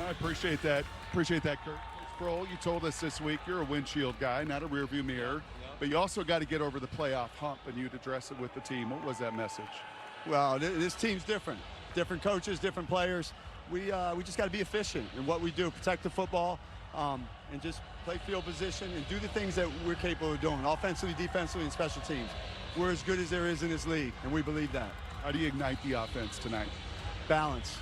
I appreciate that. Appreciate that, Kurt. Coach Sproul, you told us this week you're a windshield guy, not a rearview mirror. But you also got to get over the playoff hump, and you'd address it with the team. What was that message? Well, this team's different. Different coaches, different players. We just got to be efficient in what we do, protect the football, and just play field position and do the things that we're capable of doing, offensively, defensively, and special teams. We're as good as there is in this league, and we believe that. How do you ignite the offense tonight? Balance.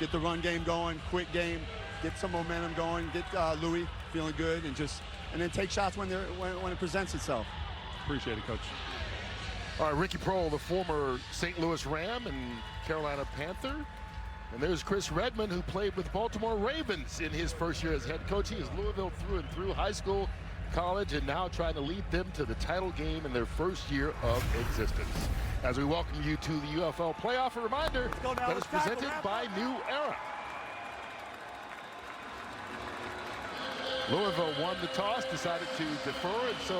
Get the run game going, quick game, get some momentum going, get Louis feeling good, and then take shots when it presents itself. Appreciate it, Coach. All right, Ricky Proehl, the former St. Louis Ram and Carolina Panther. And there's Chris Redmond, who played with Baltimore Ravens in his first year as head coach. He is Louisville through and through, high school, college, and now trying to lead them to the title game in their first year of existence. As we welcome you to the UFL playoff, a reminder that is presented by New Era. Louisville won the toss, decided to defer, and so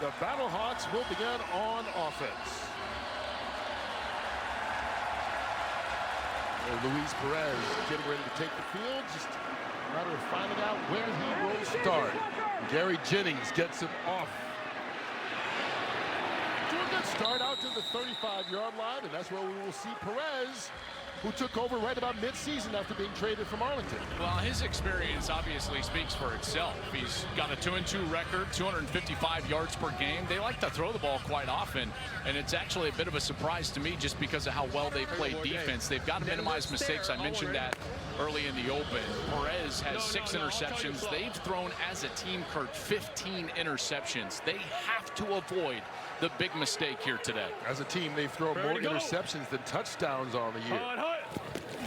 the Battlehawks will begin on offense. Luis Perez getting ready to take the field. Just a matter of finding out where he will start. Gary Jennings gets him off to a good start out to the 35-yard line, and that's where we will see Perez, who took over right about mid-season after being traded from Arlington. Well, his experience obviously speaks for itself. He's got a 2-2 record, 255 yards per game. They like to throw the ball quite often, and it's actually a bit of a surprise to me just because of how well they play defense. They've got to minimize mistakes. I mentioned that early in the open. Perez has 6 interceptions. They've thrown as a team, Kurt, 15 interceptions. They have to avoid the big mistake here today. As a team, they've thrown more interceptions than touchdowns on the year.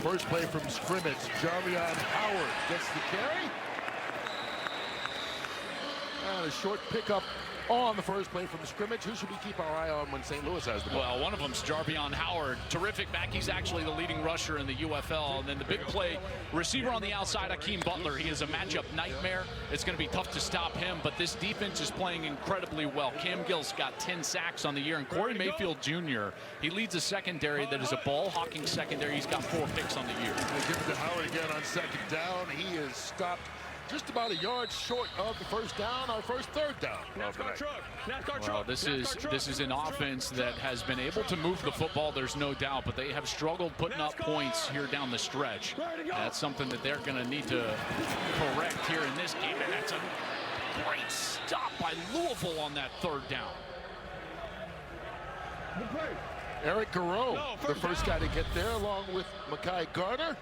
First play from scrimmage, Jarvion Howard gets the carry. And a short pickup on the first play from scrimmage. Who should we keep our eye on when St. Louis has the ball? Well, one of them's Jarvion Howard. Terrific back. He's actually the leading rusher in the UFL. And then the big play, receiver on the outside, Akeem Butler. He is a matchup nightmare. It's going to be tough to stop him, but this defense is playing incredibly well. Cam Gill's got 10 sacks on the year, and Corey Mayfield Jr., he leads a secondary that is a ball-hawking secondary. He's got 4 picks on the year. They give it to Howard again on second down. He is stopped just about a yard short of the first down, our first third down. Well, this is an offense that has been able to move the football, there's no doubt, but they have struggled putting up points here down the stretch. That's something that they're going to need to correct here in this game, and that's a great stop by Louisville on that third down. Eric Garreau, the first guy to get there, along with Mekhi Garner.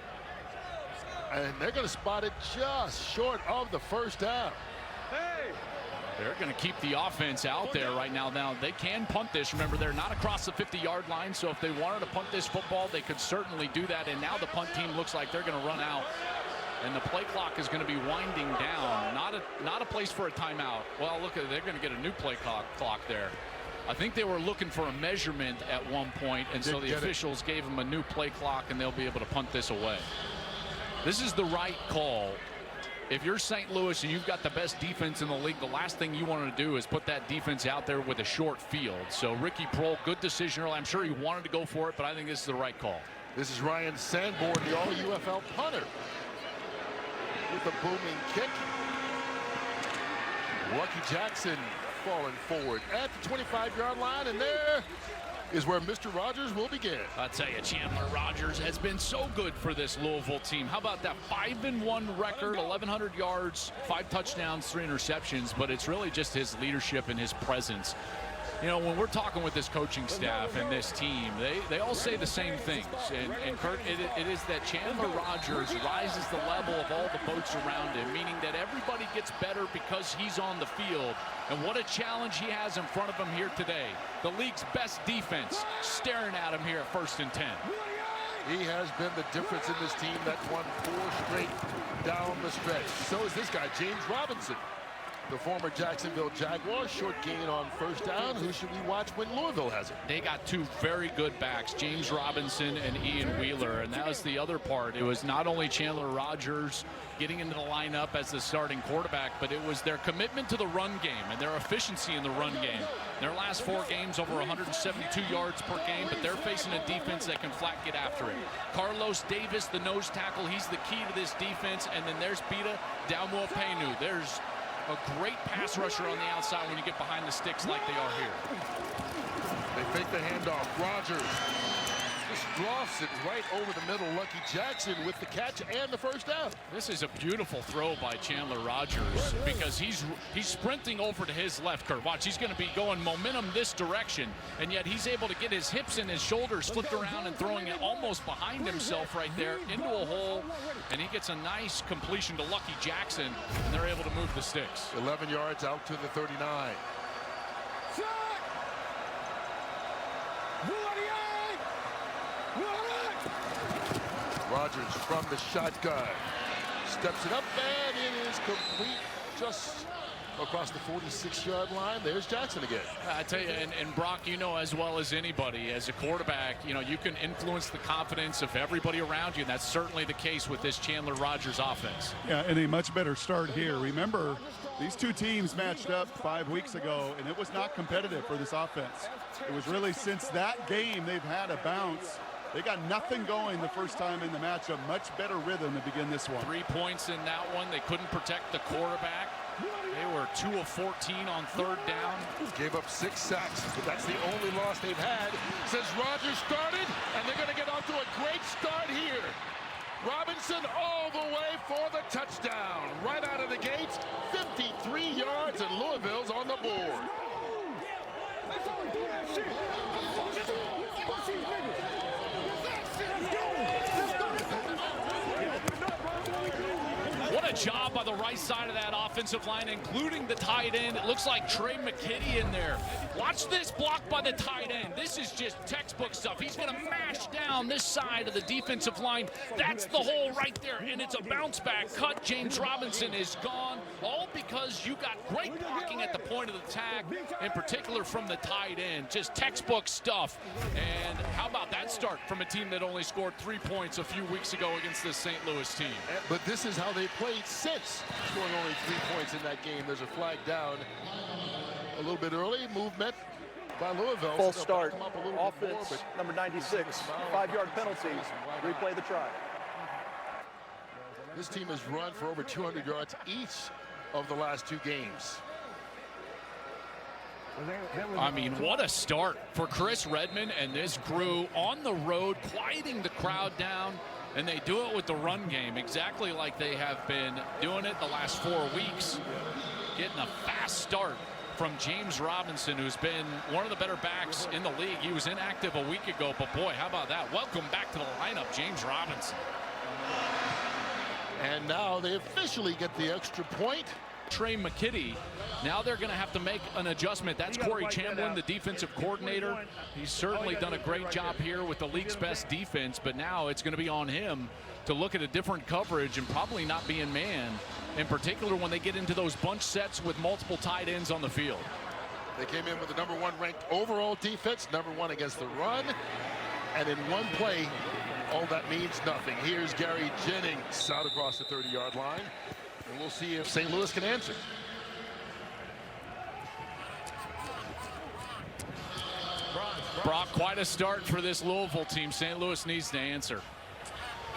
And they're going to spot it just short of the first down. They're going to keep the offense out there right now. Now, they can punt this. Remember, they're not across the 50-yard line, so if they wanted to punt this football, they could certainly do that. And now the punt team looks like they're going to run out, and the play clock is going to be winding down. Not a place for a timeout. Well, look, they're going to get a new play clock there. I think they were looking for a measurement at one point, and so the officials gave them a new play clock, and they'll be able to punt this away. This is the right call. If you're St. Louis and you've got the best defense in the league, the last thing you want to do is put that defense out there with a short field. So Ricky Proehl, good decision early. I'm sure he wanted to go for it, but I think this is the right call. This is Ryan Sanborn, the all-UFL punter, with a booming kick. Lucky Jackson falling forward at the 25-yard line, and there is where Mr. Rogers will begin. I'll tell you, Chandler Rogers has been so good for this Louisville team. How about that 5-1 record, 1,100 yards, 5 touchdowns, 3 interceptions, but it's really just his leadership and his presence. You know, when we're talking with this coaching staff and this team, they all say the same things. And Kurt, it is that Chandler Rogers rises the level of all the boats around him, meaning that everybody gets better because he's on the field. And what a challenge he has in front of him here today. The league's best defense staring at him here at 1st and 10. He has been the difference in this team that won 4 straight down the stretch. So is this guy, James Robinson. The former Jacksonville Jaguars, short gain on first down. Who should we watch when Louisville has it? They got two very good backs, James Robinson and Ian Wheeler, and that was the other part. It was not only Chandler Rogers getting into the lineup as the starting quarterback, but it was their commitment to the run game and their efficiency in the run game. Their last 4 games over 172 yards per game, but they're facing a defense that can flat get after it. Carlos Davis, the nose tackle, he's the key to this defense, and then there's Bita Dalmo-Penu. There's a great pass rusher on the outside when you get behind the sticks like they are here. They fake the handoff. Rogers just drops it right over the middle. Lucky Jackson with the catch and the first down. This is a beautiful throw by Chandler Rogers because he's sprinting over to his left, Kurt. Watch, he's going to be going momentum this direction, and yet he's able to get his hips and his shoulders flipped around and throwing it almost behind himself right there into a hole, and he gets a nice completion to Lucky Jackson, and they're able to move the sticks. 11 yards out to the 39. Rogers from the shotgun steps it up, and it is complete just across the 46-yard line. There's Jackson again. I tell you, and Brock, you know as well as anybody, as a quarterback, you know, you can influence the confidence of everybody around you, and that's certainly the case with this Chandler Rogers offense. Yeah, and a much better start here. Remember, these two teams matched up 5 weeks ago, and it was not competitive for this offense. It was really since that game they've had a bounce. They got nothing going the first time in the matchup. Much better rhythm to begin this one. 3 points in that one. They couldn't protect the quarterback. They were 2 of 14 on third down. Gave up 6 sacks, but that's the only loss they've had since Rogers started, and they're going to get off to a great start here. Robinson all the way for the touchdown. Right out of the gates, 53 yards, and Louisville's on the board. What a job by the right side of that offensive line, including the tight end. It looks like Trey McKitty in there. Watch this block by the tight end. This is just textbook stuff. He's going to mash down this side of the defensive line. That's the hole right there, and it's a bounce back cut. James Robinson is gone, all because you got great blocking at the point of the attack, in particular from the tight end. Just textbook stuff. And how about that start from a team that only scored 3 points a few weeks ago against this St. Louis team? But this is how they played since scoring only 3 points in that game. There's a flag down a little bit early. Movement by Louisville. Full start. Offense, number 96. 5-yard penalty. Replay the try. This team has run for over 200 yards each of the last 2 games. I mean, what a start for Chris Redmond and this crew on the road, quieting the crowd down. And they do it with the run game, exactly like they have been doing it the last 4 weeks. Getting a fast start from James Robinson, who's been one of the better backs in the league. He was inactive a week ago, but boy, how about that? Welcome back to the lineup, James Robinson. And now they officially get the extra point. Trey McKitty, now they're going to have to make an adjustment. That's Corey Chamberlain, the defensive coordinator. He's certainly done a great job here with the league's best defense, but now it's going to be on him to look at a different coverage and probably not be in man, in particular when they get into those bunch sets with multiple tight ends on the field. They came in with the number 1 ranked overall defense, number 1 against the run, and in one play, all that means nothing. Here's Gary Jennings out across the 30-yard line. And we'll see if St. Louis can answer. Brock, quite a start for this Louisville team. St. Louis needs to answer.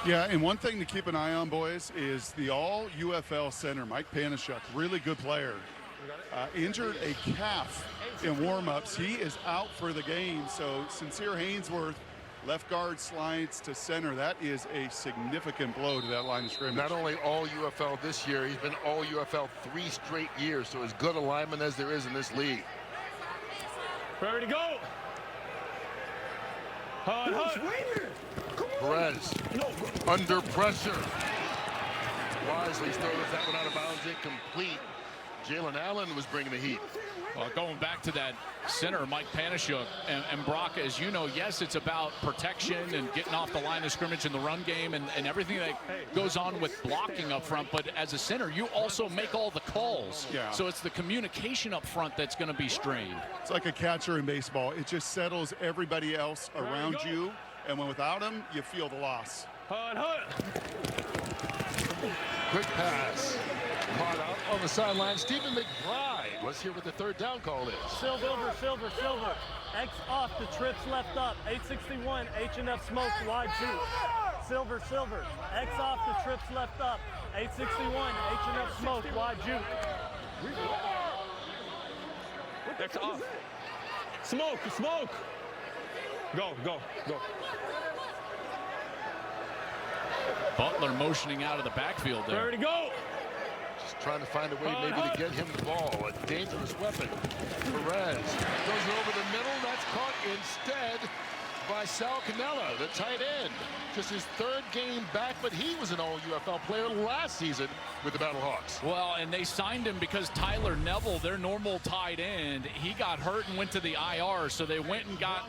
Yeah, and one thing to keep an eye on, boys, is the all UFL center, Mike Panashuk, really good player. Injured a calf in warm-ups. He is out for the game. So Sincere Hainsworth, left guard slides to center. That is a significant blow to that line of scrimmage. Not only all UFL this year, he's been all UFL 3 straight years. So as good a lineman as there is in this league. Ready to go. Perez under pressure. Wisely throws that one out of bounds, incomplete. Jalen Allen was bringing the heat. Well, going back to that center, Mike Panashuk, and Brock, as you know, yes, it's about protection and getting off the line of scrimmage in the run game and everything that goes on with blocking up front. But as a center, you also make all the calls. Yeah. So it's the communication up front that's going to be strained. It's like a catcher in baseball. It just settles everybody else around you, and when without him, you feel the loss. Quick pass. Caught out on the sideline. Stephen McBride. Let's hear what the third down call is. Silver. X off the trips left up. 861. H&F smoke wide shoot. Silver. X off the trips left up. 861. H&F smoke wide shoot. X off. Smoke. Go. Butler motioning out of the backfield there. Ready to go. Just trying to find a way maybe to get him the ball. A dangerous weapon. Perez goes over the middle. That's caught instead by Sal Cannella, the tight end. Just his third game back, but he was an all-UFL player last season with the Battlehawks. Well, and they signed him because Tyler Neville, their normal tight end, he got hurt and went to the IR, so they went and got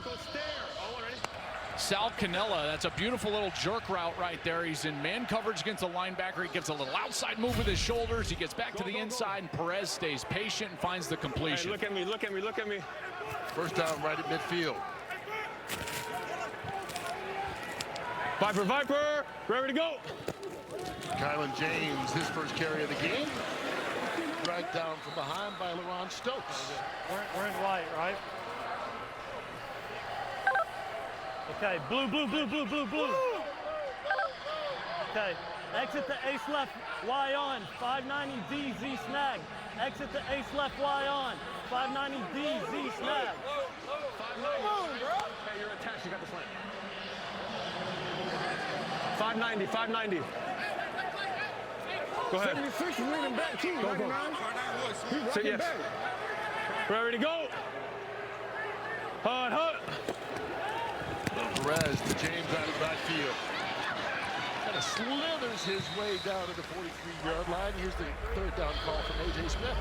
Sal Cannella. That's a beautiful little jerk route right there. He's in man coverage against a linebacker. He gets a little outside move with his shoulders. He gets back to the inside, and Perez stays patient and finds the completion. Hey, look at me. First down right at midfield. Viper, ready to go. Kylan James, his first carry of the game. Dragged down from behind by LaRon Stokes. We're in white, right? Okay, blue. Okay, exit the ace left, Y on, 590D, Z snag. Exit the ace left, Y on, 590D, Z snag. Hey, you're attached, you got the slant. 590. Go ahead. 76 is leaning back too. Go. He's Say rocking yes. back. Ready to go. Hut. Perez to James out of the backfield. Kind of slithers his way down to the 43-yard line. Here's the third down call from A.J. Smith.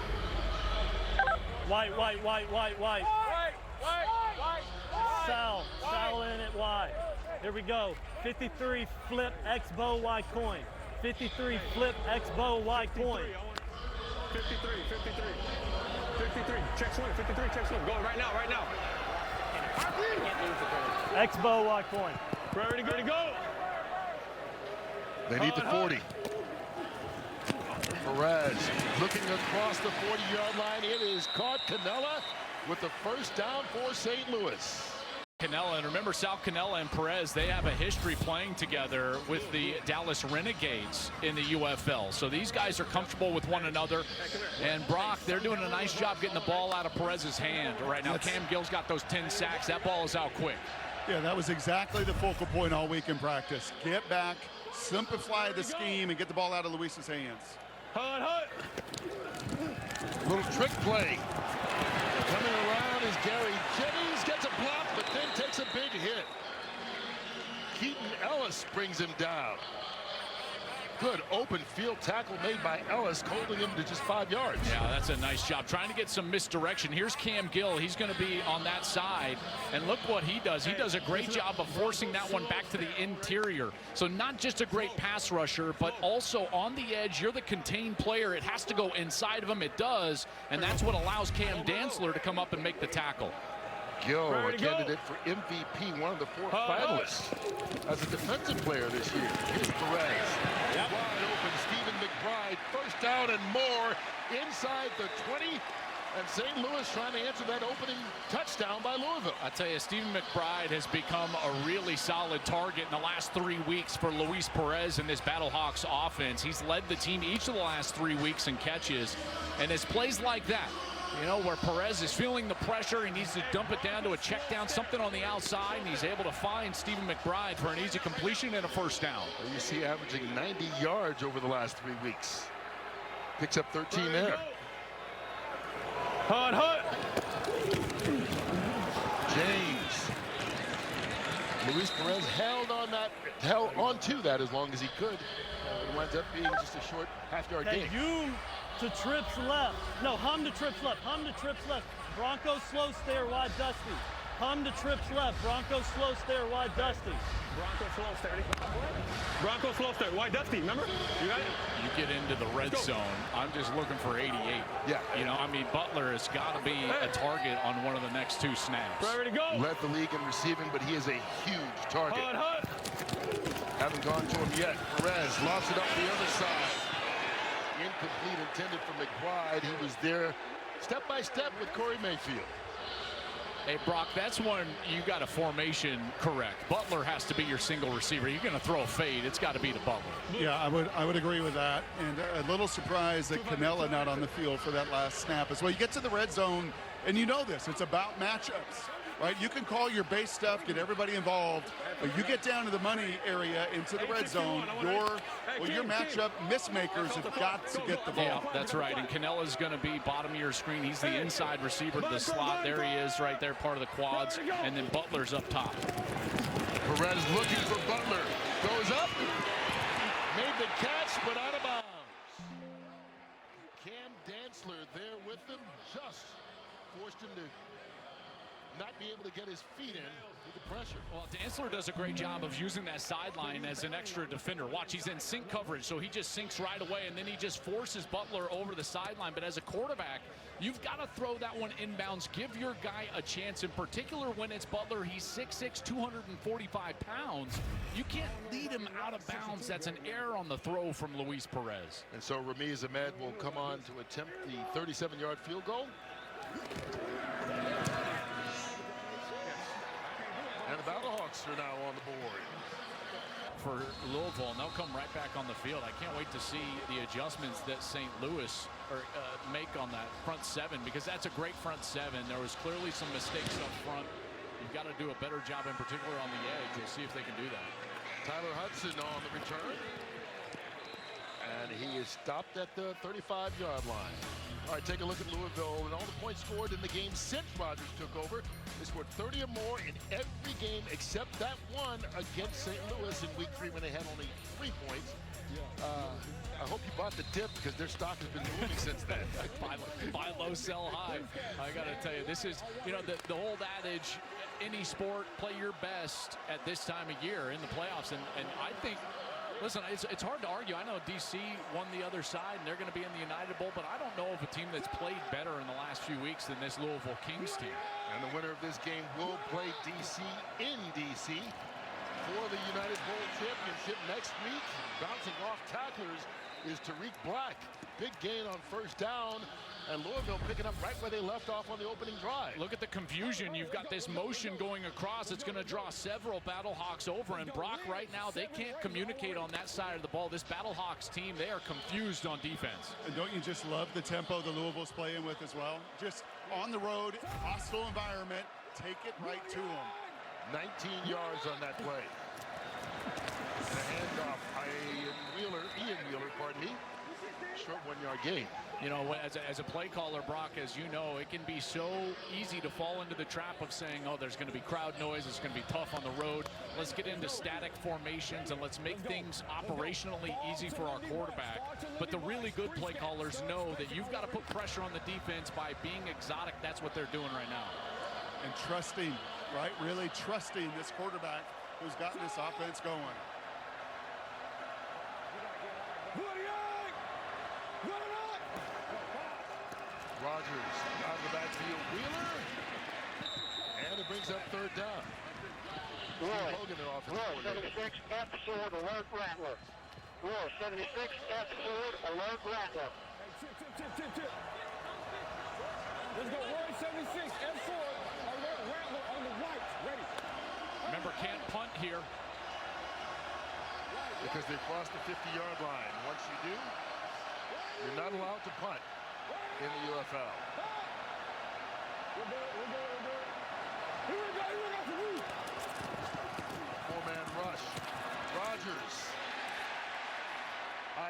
White. Sal in at Y. Here we go. 53 flip X bow Y coin. 53 flip X bow Y coin. 53. Check swing. 53. Check swing. Going right now. X bow Y coin. Ready to go. They need the 40. Perez looking across the 40-yard line. It is caught. Cannella with the first down for St. Louis. Cannella, and remember Sal Cannella and Perez, they have a history playing together with the Dallas Renegades in the UFL. So these guys are comfortable with one another. And Brock, they're doing a nice job getting the ball out of Perez's hand right now. Cam Gill's got those 10 sacks. That ball is out quick. Yeah, that was exactly the focal point all week in practice. Get back, simplify the scheme, and get the ball out of Luis's hands. Hut. Little trick play. Coming around is Gary Jennings, gets a block, but then takes a big hit. Keaton Ellis brings him down. Good open field tackle made by Ellis, holding him to just 5 yards. Yeah, that's a nice job. Trying to get some misdirection. Here's Cam Gill. He's going to be on that side. And look what he does. He does a great job of forcing that one back to the interior. So not just a great pass rusher, but also on the edge. You're the contained player. It has to go inside of him. It does. And that's what allows Cam Dantzler to come up and make the tackle. Gill, a candidate for MVP, one of the 4 finalists as a defensive player this year. Here's Perez. Wide open, Stephen McBride. First down and more inside the 20. And St. Louis trying to answer that opening touchdown by Louisville. I tell you, Stephen McBride has become a really solid target in the last 3 weeks for Luis Perez in this Battlehawks offense. He's led the team each of the last 3 weeks in catches. And it's plays like that, you know, where Perez is feeling the pressure. He needs to dump it down to a check down, something on the outside, and he's able to find Stephen McBride for an easy completion and a first down. You see averaging 90 yards over the last 3 weeks. Picks up 13 there. Hut. James. Luis Perez held on to that as long as he could. It winds up being just a short half-yard gain. to trips left. No, hum to trips left. Hum to trips left. Broncos slow stare wide Dusty. Hum to trips left. Broncos slow stare wide Dusty. Bronco slow stare. Bronco slow stare. Why Dusty? Remember? You got it? You get into the red zone. I'm just looking for 88. Yeah. You know, I mean, Butler has got to be a target on one of the next 2 snaps. Ready to go. Led the league in receiving, but he is a huge target. Hut. Haven't gone to him yet. Perez lofts it up the other side. Incomplete, intended for McBride. He was there step by step with Corey Mayfield. Hey, Brock, that's one you got a formation correct. Butler has to be your single receiver. You're going to throw a fade. It's got to be to Butler. Yeah, I would agree with that. And a little surprised that Canella not on the field for that last snap as well. You get to the red zone, and you know this. It's about matchups, right? You can call your base stuff, get everybody involved, but you get down to the money area into the red zone, your matchup mismakers have got to get the ball. Yeah, that's right. And Canella's going to be bottom of your screen. He's the inside receiver to the slot. There he is right there, part of the quads. And then Butler's up top. Perez looking for Butler. Goes up. Made the catch, but out of bounds. Cam Dantzler there with him. Just forced him to not be able to get his feet in with the pressure. Well, Dantzler does a great job of using that sideline as an extra defender. Watch, he's in sink coverage, so he just sinks right away, and then he just forces Butler over the sideline. But as a quarterback, you've got to throw that one inbounds. Give your guy a chance, in particular when it's Butler. He's 6'6", 245 pounds. You can't lead him out of bounds. That's an error on the throw from Luis Perez. And so Ramiz Ahmed will come on to attempt the 37-yard field goal. And the Battlehawks are now on the board. For Louisville, and they'll come right back on the field. I can't wait to see the adjustments that St. Louis make on that front 7, because that's a great front 7. There was clearly some mistakes up front. You've got to do a better job, in particular on the edge. We'll see if they can do that. Tyler Hudson on the return. And he is stopped at the 35-yard line. All right, take a look at Louisville and all the points scored in the game since Rodgers took over. They scored 30 or more in every game except that one against St. Louis in week 3 when they had only 3 points. I hope you bought the tip, because their stock has been moving since then. Buy low, sell high. I got to tell you, this is, you know, the old adage, any sport, play your best at this time of year in the playoffs. And I think, listen, it's hard to argue. I know DC won the other side, and they're going to be in the United Bowl, but I don't know of a team that's played better in the last few weeks than this Louisville Kings team. And the winner of this game will play DC in DC for the United Bowl championship next week. Bouncing off tacklers is Tariq Black. Big gain on first down, and Louisville picking up right where they left off on the opening drive. Look at the confusion. You've got this motion going across. It's going to draw several Battlehawks over, and Brock right now, they can't communicate on that side of the ball. This Battlehawks team, they are confused on defense. And don't you just love the tempo the Louisville's playing with as well? Just on the road, hostile environment, take it right to them. 19 yards on that play. And a handoff. Ian Wheeler, pardon me. Short 1-yard gain. You know, as a play caller, Brock, as you know, it can be so easy to fall into the trap of saying, oh, there's going to be crowd noise, it's going to be tough on the road. Let's get into static formations and let's make things operationally easy for our quarterback. But the really good play callers know that you've got to put pressure on the defense by being exotic. That's what they're doing right now. And trusting, right? Really trusting this quarterback who's gotten this offense going. Rodgers out of the backfield. Wheeler. And it brings up third down. Hogan, their offensive coordinator. 76, F Sword, alert Rattler. Roar, 76, F Sword, alert Rattler. Let's go, Roy 76, F Sword, alert Rattler on the right. Ready. Remember, can't punt here. Because they crossed the 50-yard line. Once you do, you're not allowed to punt in the UFL. Four-man rush. Rodgers.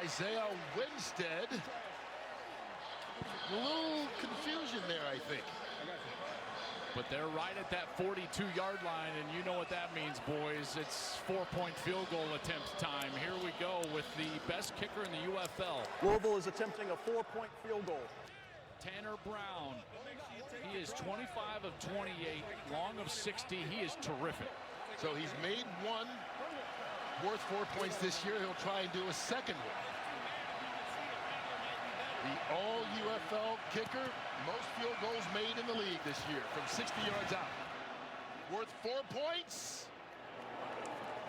Isaiah Winstead. A little confusion there, I think. but they're right at that 42-yard line, and you know what that means, boys. It's 4-point field goal attempt time. Here we go with the best kicker in the UFL. Louisville is attempting a 4-point field goal. Tanner Brown. He is 25 of 28, long of 60. He is terrific. So he's made one worth 4 points this year. He'll try and do a second one. The all-UFL kicker, most field goals made in the league this year from 60 yards out. Worth 4 points,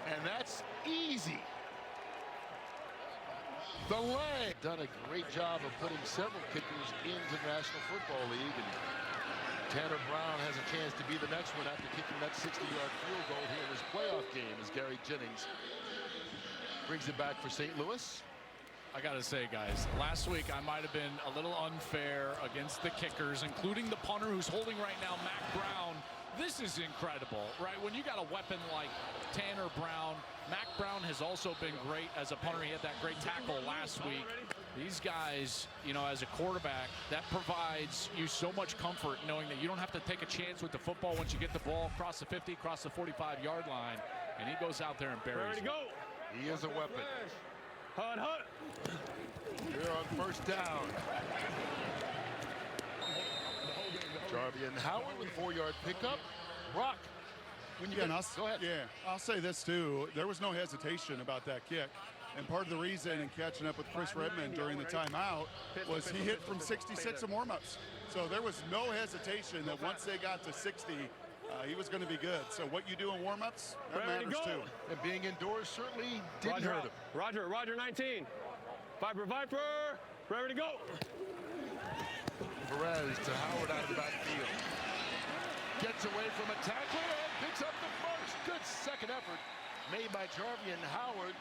and that's easy. The leg. Done a great job of putting several kickers into the National Football League, and Tanner Brown has a chance to be the next one after kicking that 60-yard field goal here in his playoff game as Gary Jennings brings it back for St. Louis. I gotta say, guys, last week I might have been a little unfair against the kickers, including the punter who's holding right now, Mac Brown. This is incredible, right? When you got a weapon like Tanner Brown, Mac Brown has also been great as a punter. He had that great tackle last week. These guys, you know, as a quarterback, that provides you so much comfort knowing that you don't have to take a chance with the football once you get the ball across the 50, across the 45-yard line, and he goes out there and buries it. He is a weapon. Hut, hut. Here on first down. Jarvie and Howard with a 4-yard pickup. Brock, when you go ahead. Yeah, I'll say this too. There was no hesitation about that kick. And part of the reason in catching up with Chris Redmond during the timeout was he hit from 66 in warmups. So there was no hesitation that once they got to 60, he was going to be good. So what you do in warmups, that matters too. And being indoors certainly didn't hurt him. Roger 19. Viper, ready to go. Perez to Howard out of the backfield. Gets away from a tackler and picks up the first. Good second effort made by Jarvie and Howard.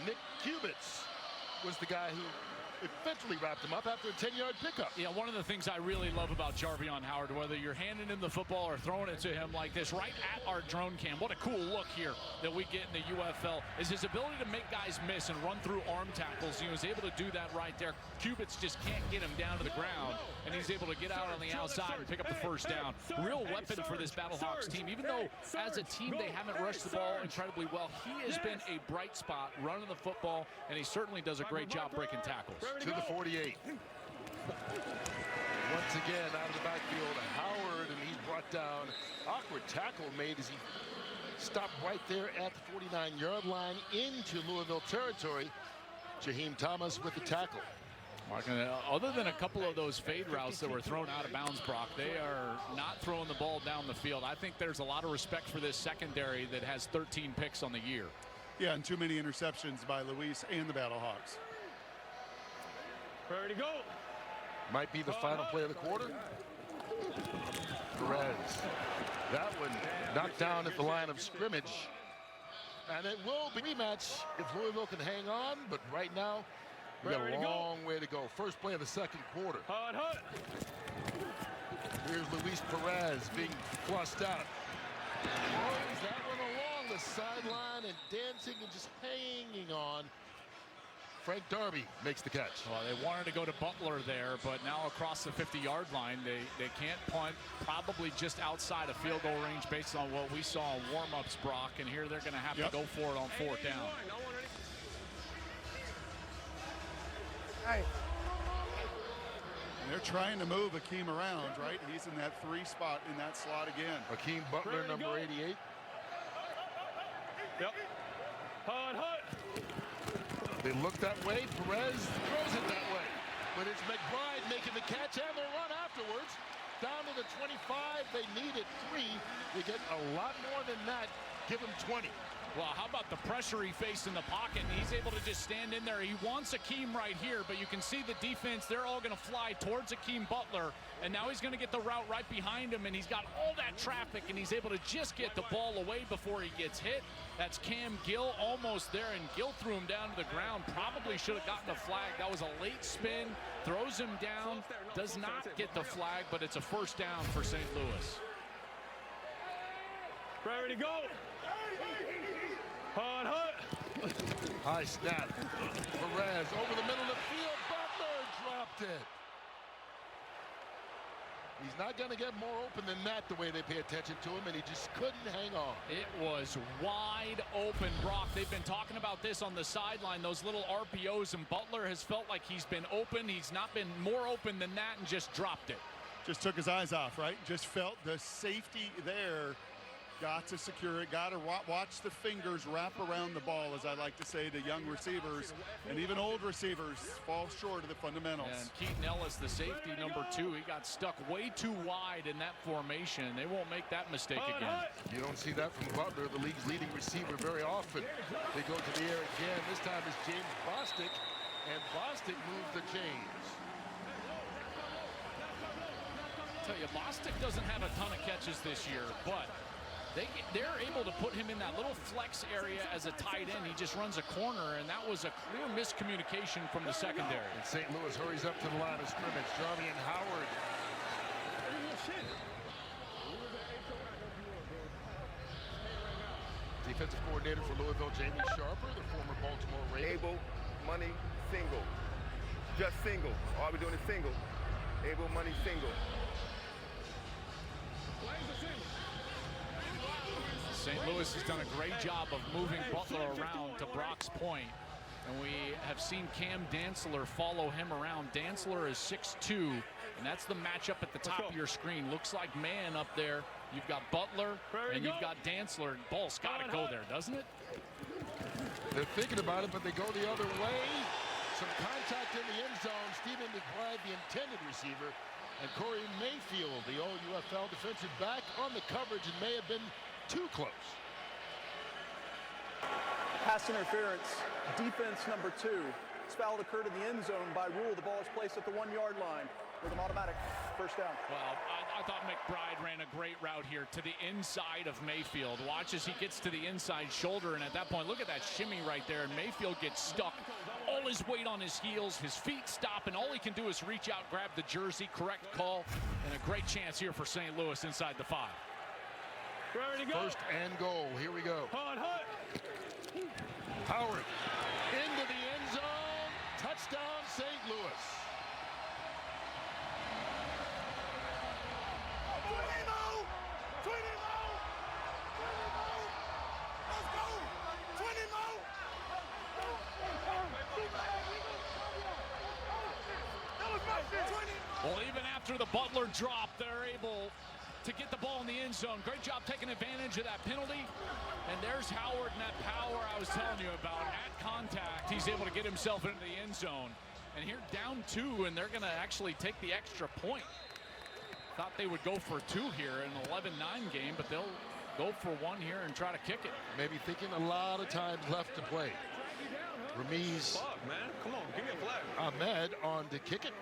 Nick Kubitz was the guy who eventually wrapped him up after a 10-yard pickup. Yeah, one of the things I really love about Jarvion Howard, whether you're handing him the football or throwing it to him like this right at our drone cam, what a cool look here that we get in the UFL, is his ability to make guys miss and run through arm tackles. He was able to do that right there. Kubitz just can't get him down to the ground, and he's able to get out on the outside and pick up the first down. Real weapon for this Battlehawks team. Even though as a team they haven't rushed the ball incredibly well, he has been a bright spot running the football, and he certainly does a great job breaking tackles. To the 48. Once again out of the backfield, Howard, and he's brought down. Awkward tackle made as he stopped right there at the 49-yard line into Louisville territory. Jaheim Thomas with the tackle. Mark, other than a couple of those fade routes that were thrown out of bounds, Brock, they are not throwing the ball down the field. I think there's a lot of respect for this secondary that has 13 picks on the year. Yeah, and too many interceptions by Luis and the Battlehawks. Ready to go. Might be the final play of the quarter. Perez. That one knocked down at the line of scrimmage. And it will be a rematch if Louisville can hang on, but right now we got a long way to go. First play of the second quarter. Here's Luis Perez being flushed out. Throws that one along the sideline and dancing and just hanging on. Frank Darby makes the catch. Well, they wanted to go to Butler there, but now across the 50-yard line, they can't punt. Probably just outside of field goal range based on what we saw in warm-ups, Brock. And here they're going to have to go for it on fourth down. And they're trying to move Akeem around, right? He's in that 3 spot in that slot again. Akeem Butler, number 88. Yep. Hut. They look that way. Perez throws it that way. But it's McBride making the catch and the run afterwards. Down to the 25. They needed 3. They get a lot more than that. Give them 20. Well, how about the pressure he faced in the pocket? And he's able to just stand in there. He wants Akeem right here, but you can see the defense. They're all going to fly towards Akeem Butler. And now he's going to get the route right behind him, and he's got all that traffic, and he's able to just get the ball away before he gets hit. That's Cam Gill almost there, and Gill threw him down to the ground. Probably should have gotten a flag. That was a late spin. Throws him down. Does not get the flag, but it's a first down for St. Louis. Ready to go. Hut. High snap. Perez over the middle of the field. Butler dropped it. He's not going to get more open than that the way they pay attention to him, and he just couldn't hang on. It was wide open, Brock. They've been talking about this on the sideline, those little RPOs, and Butler has felt like he's been open. He's not been more open than that and just dropped it. Just took his eyes off, right? Just felt the safety there. Got to secure it, got to watch the fingers wrap around the ball, as I like to say to young receivers, and even old receivers fall short of the fundamentals. And Keaton Ellis, the safety number 2, he got stuck way too wide in that formation. They won't make that mistake again. You don't see that from Butler, the league's leading receiver, very often. They go to the air again. This time it's James Bostic, and Bostic moved the chains. I tell you, Bostic doesn't have a ton of catches this year, but they're able to put him in that little flex area as a tight end. He just runs a corner, and that was a clear miscommunication from the secondary. And St. Louis hurries up to the line of scrimmage. Jarmian Howard. Defensive coordinator for Louisville, Jamie Sharper, the former Baltimore Raven. Able, money, single. Just single. All we're doing is single. Able, money, single. St. Louis has done a great job of moving Butler around, to Brock's point. And we have seen Cam Dantzler follow him around. Dantzler is 6'2", and that's the matchup at the top of your screen. Looks like man up there. You've got Butler, and you've got Dantzler. Ball's got to go there, doesn't it? They're thinking about it, but they go the other way. Some contact in the end zone. Stephen McBride, the intended receiver, and Corey Mayfield, the old UFL defensive back, on the coverage, and may have been too close. Pass interference, defense number 2. This foul occurred in the end zone. By rule, the ball is placed at the 1-yard line with an automatic first down. Well, I thought McBride ran a great route here to the inside of Mayfield. Watch as he gets to the inside shoulder, and at that point, look at that shimmy right there, and Mayfield gets stuck. All his weight on his heels, his feet stop, and all he can do is reach out, grab the jersey. Correct call, and a great chance here for St. Louis inside the 5. First and goal. Here we go. Howard into the end zone. Touchdown, St. Louis. Well, even after the Butler drop, they're able to get the ball in the end zone. Great job taking advantage of that penalty. And there's Howard and that power I was telling you about. At contact, he's able to get himself into the end zone. And here down 2, and they're going to actually take the extra point. Thought they would go for 2 here in an 11-9 game, but they'll go for 1 here and try to kick it. Maybe thinking a lot of times left to play. Ramiz, man. Come on, give me a flag. Ahmed on to kick it.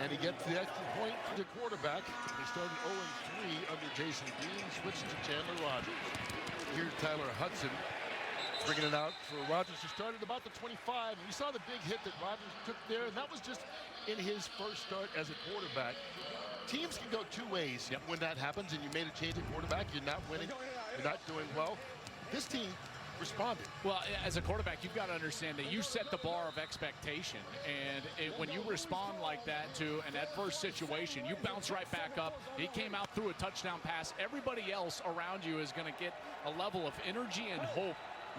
And he gets the extra point to the quarterback. They started 0-3 under Jason Bean, switched to Chandler Rogers. Here's Tyler Hudson bringing it out for Rogers, who started about the 25. And you saw the big hit that Rogers took there, and that was just in his first start as a quarterback. Teams can go 2 ways when that happens, and you made a change at quarterback. You're not winning. You're not doing well. This team responded. Well, as a quarterback, you've got to understand that you set the bar of expectation, and when you respond like that to an adverse situation, you bounce right back up. He came out through a touchdown pass. Everybody else around you is going to get a level of energy and hope,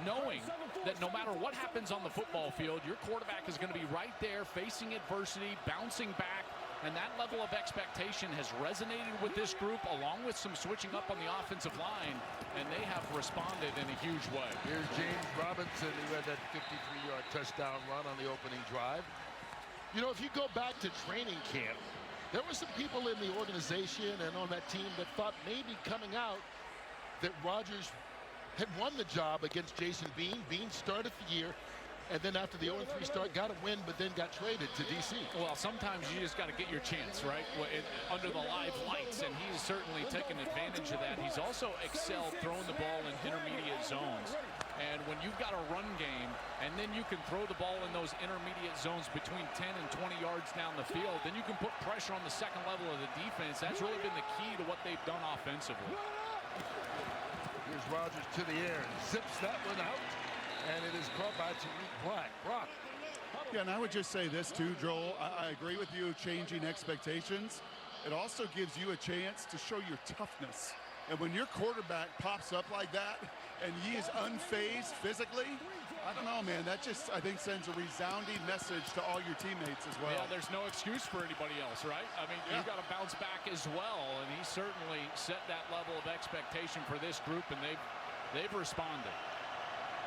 knowing that no matter what happens on the football field, your quarterback is going to be right there facing adversity, bouncing back. And that level of expectation has resonated with this group, along with some switching up on the offensive line, and they have responded in a huge way. Here's James Robinson, who had that 53-yard touchdown run on the opening drive. You know, if you go back to training camp, there were some people in the organization and on that team that thought maybe coming out that Rogers had won the job against Jason Bean. Bean started the year, and then after the 0-3 start, got a win, but then got traded to D.C. Well, sometimes you just got to get your chance, right? Under the live lights, and he's certainly taken advantage of that. He's also excelled throwing the ball in intermediate zones. And when you've got a run game, and then you can throw the ball in those intermediate zones between 10 and 20 yards down the field, then you can put pressure on the second level of the defense. That's really been the key to what they've done offensively. Here's Rogers to the air, zips that one out. And it is caught by Tariq Black. Brock. Yeah, and I would just say this too, Joel. I agree with you, changing expectations. It also gives you a chance to show your toughness. And when your quarterback pops up like that and he is unfazed physically, I don't know, man. That just, I think, sends a resounding message to all your teammates as well. Yeah, there's no excuse for anybody else, right? I mean, you've got to bounce back as well. And he certainly set that level of expectation for this group, and they've responded.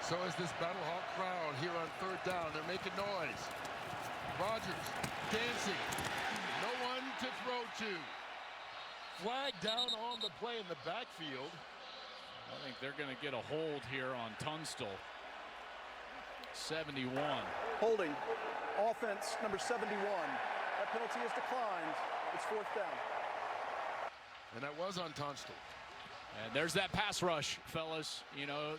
So is this Battlehawk crowd here on third down. They're making noise. Rodgers dancing. No one to throw to. Flag down on the play in the backfield. I think they're going to get a hold here on Tunstall. 71. Holding. Offense number 71. That penalty is declined. It's fourth down. And that was on Tunstall. And there's that pass rush, fellas. You know,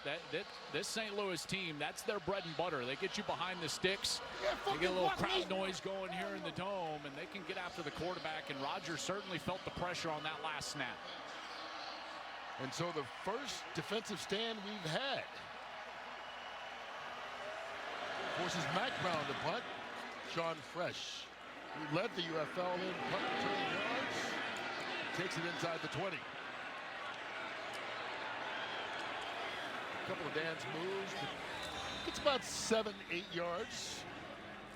this St. Louis team, that's their bread and butter. They get you behind the sticks. They get a little crowd noise going here in the dome, and they can get after the quarterback. And Rodgers certainly felt the pressure on that last snap. And so the first defensive stand we've had forces Mack Brown to punt. Sean Fresh, who led the UFL in punt return yards, takes it inside the 20. A couple of dance moves. It's about 7-8 yards.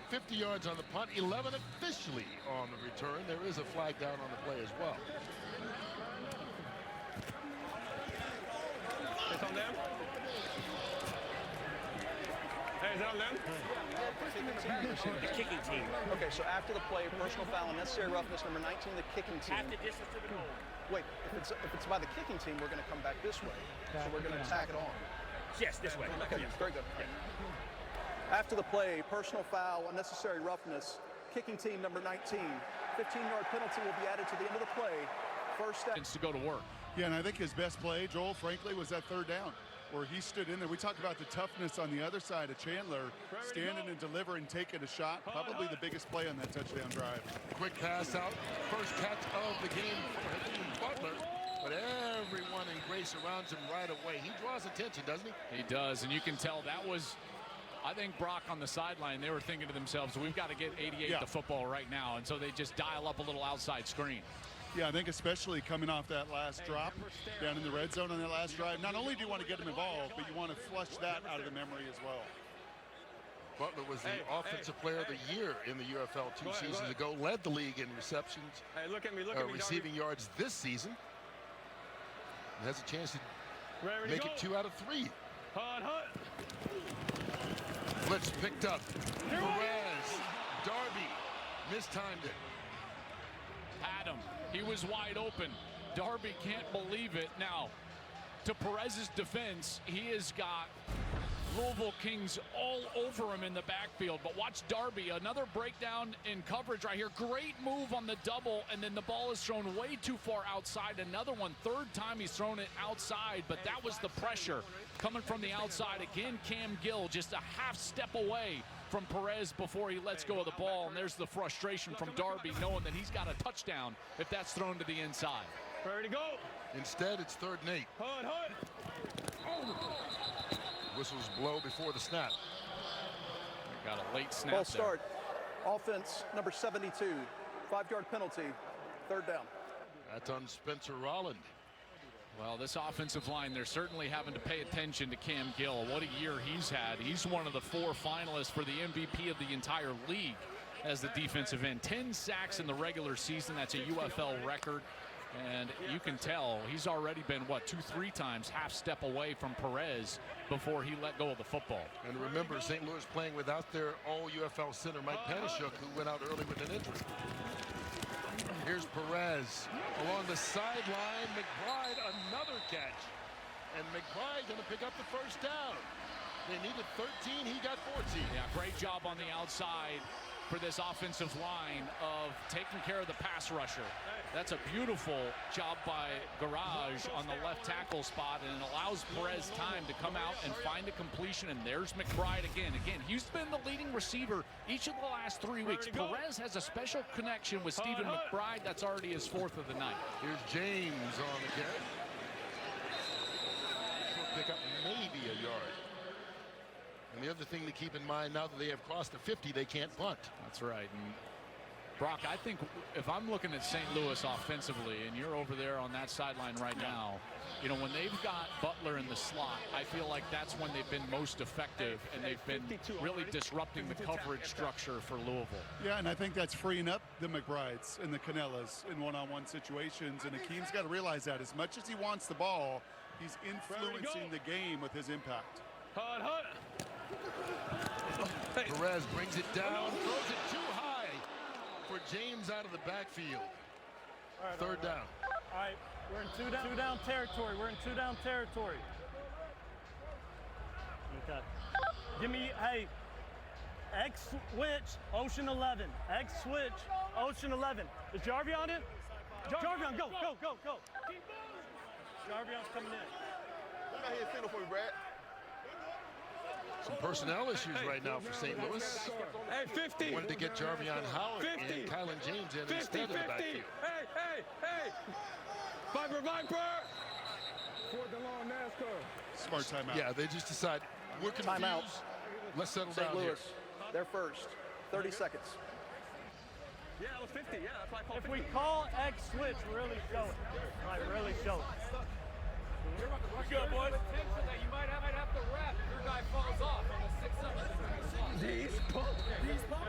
50 yards on the punt, 11 officially on the return. There is a flag down on the play as well. It's on them. Hey, is it on them? The kicking team. Okay, so after the play, personal foul, unnecessary roughness, number 19, the kicking team. Half the distance to the goal. Wait, if it's by the kicking team, we're going to come back this way. So we're going to tack it on. Yes, this way. Okay, very good. After the play, personal foul, unnecessary roughness, kicking team number 19. 15-yard penalty will be added to the end of the play. First step. To go to work. Yeah, and I think his best play, Joel, frankly, was that third down where he stood in there. We talked about the toughness on the other side of Chandler, standing and delivering, taking a shot. Probably the biggest play on that touchdown drive. Quick pass out. First catch of the game for Hakeem Butler. But everyone in Gray surrounds him right away. He draws attention, doesn't he? He does, and you can tell that was, I think Brock on the sideline, they were thinking to themselves, we've got to get 88 the football right now. And so they just dial up a little outside screen. Yeah, I think especially coming off that last drop down in the red zone on that last drive, not only do you want to get him involved, but you want to flush that out of the memory as well. Butler was the offensive player of the year in the UFL two seasons ago, led the league in receptions, receiving yards this season. And has a chance to make it 2 out of 3. Blitz picked up. Perez, Darby, mistimed it. Had him. He was wide open. Darby can't believe it. Now, to Perez's defense, he has got Louisville Kings all over him in the backfield. But watch Darby, another breakdown in coverage right here. Great move on the double, and then the ball is thrown way too far outside. Another one, third time he's thrown it outside, but that was the pressure coming from the outside. Again, Cam Gill just a half step away from Perez before he lets go of the ball, and there's the frustration from Darby knowing that he's got a touchdown if that's thrown to the inside. Ready to go. Instead, it's 3rd and 8. Whistles blow before the snap. Got a late snap. Ball start. Offense number 72. 5-yard penalty. 3rd down. That's on Spencer Rolland. Well, this offensive line, they're certainly having to pay attention to Cam Gill. What a year he's had. He's one of the 4 finalists for the MVP of the entire league as the defensive end. 10 sacks in the regular season. That's a UFL record. And you can tell he's already been, 2-3 times half step away from Perez before he let go of the football. And remember, St. Louis playing without their all-UFL center, Mike Panashuk, who went out early with an injury. Here's Perez along the sideline. McBride, another catch. And McBride going to pick up the first down. They needed 13. He got 14. Yeah, great job on the outside for this offensive line of taking care of the pass rusher. That's a beautiful job by Garage on the left tackle spot, and it allows Perez time to come out and find a completion, and there's McBride again. He's been the leading receiver each of the last 3 weeks. Perez has a special connection with Stephen McBride. That's already his 4th of the night. Here's James on the carry. She'll pick up maybe a yard. And the other thing to keep in mind, now that they have crossed the 50, they can't punt. That's right. And Brock, I think if I'm looking at St. Louis offensively, and you're over there on that sideline right now, you know, when they've got Butler in the slot, I feel like that's when they've been most effective, and they've been really disrupting the coverage structure for Louisville. Yeah, and I think that's freeing up the McBrides and the Canellas in one-on-one situations, and Akeem's got to realize that as much as he wants the ball, he's influencing the game with his impact. Perez brings it down, throws it too high for James out of the backfield. Third down. All right, we're in two down territory. We're in two down territory. Okay. Give me, hey, X switch, Ocean 11. X switch, Ocean 11. Is Jarvion in? Jarvion, go. Jarvion's coming in. Come out here and signal for me, Brad. Some personnel issues right now for St. Louis. Hey, 50. Wanted to get Jarvion Howard 50. and Kylan James in 50, instead of the backfield. Hey. Viper. Fourth and long, NASCAR. Smart timeout. Yeah, they just decide we're confused. Timeout. Let's settle St. down Louis, here. they're first. 30 seconds. Yeah, it was 50. Yeah, that's why I called If 50. we call X switch, really show it. Right, really show it. We're good, boys. That you might have to wrap if your guy falls off on the 6-7. These pumps?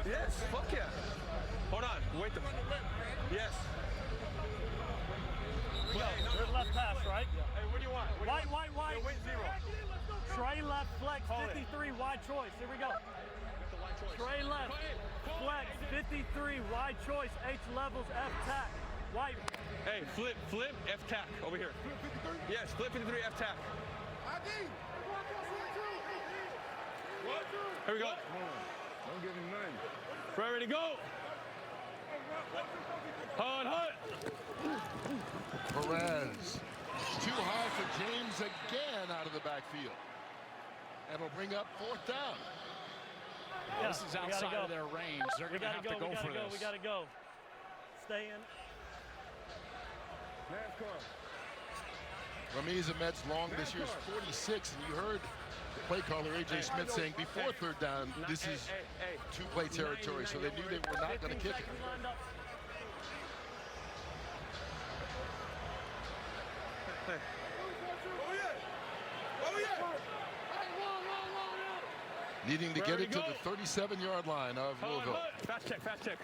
Yes, fuck yeah. Hold on, wait yes. Go. There's left pass, right? Hey, what do you want? White. Yeah, wait, 0. Trey left, flex, 53, wide choice. Here we go. Trey left, flex, 53, wide choice, H levels, F tack. White. Hey, flip, F tack over here. Yes, flip 53, F tack. Here we go. Don't give him none. Ready to go. Hut. Perez. Too high for James again out of the backfield. And it'll bring up fourth down. Yeah, this is outside of their range. They're going to have to go for this. We got to go. Stay in. Ramiz Ahmed's long this year's 46, and you heard the play caller A.J. Smith saying before third down, this is two-play territory, so they knew they were not going to kick it. Needing to get it to the 37-yard line of Louisville. Fast check.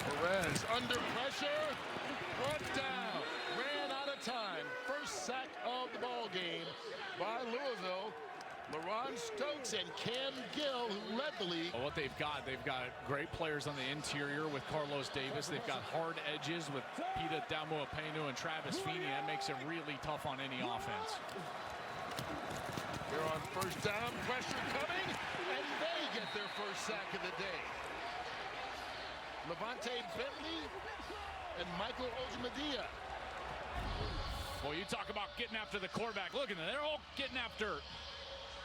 Perez under pressure, brought down, ran out of time. First sack of the ball game by Louisville. LaRon Stokes and Cam Gill, who led the league. Well, what they've got great players on the interior with Carlos Davis. They've got hard edges with Pita Damuapenu and Travis Feeney. That makes it really tough on any offense. They're on first down, pressure coming, and they get their first sack of the day. Levante Bentley and Michael Ojemadia. Well, you talk about getting after the quarterback. Look at them. They're all getting after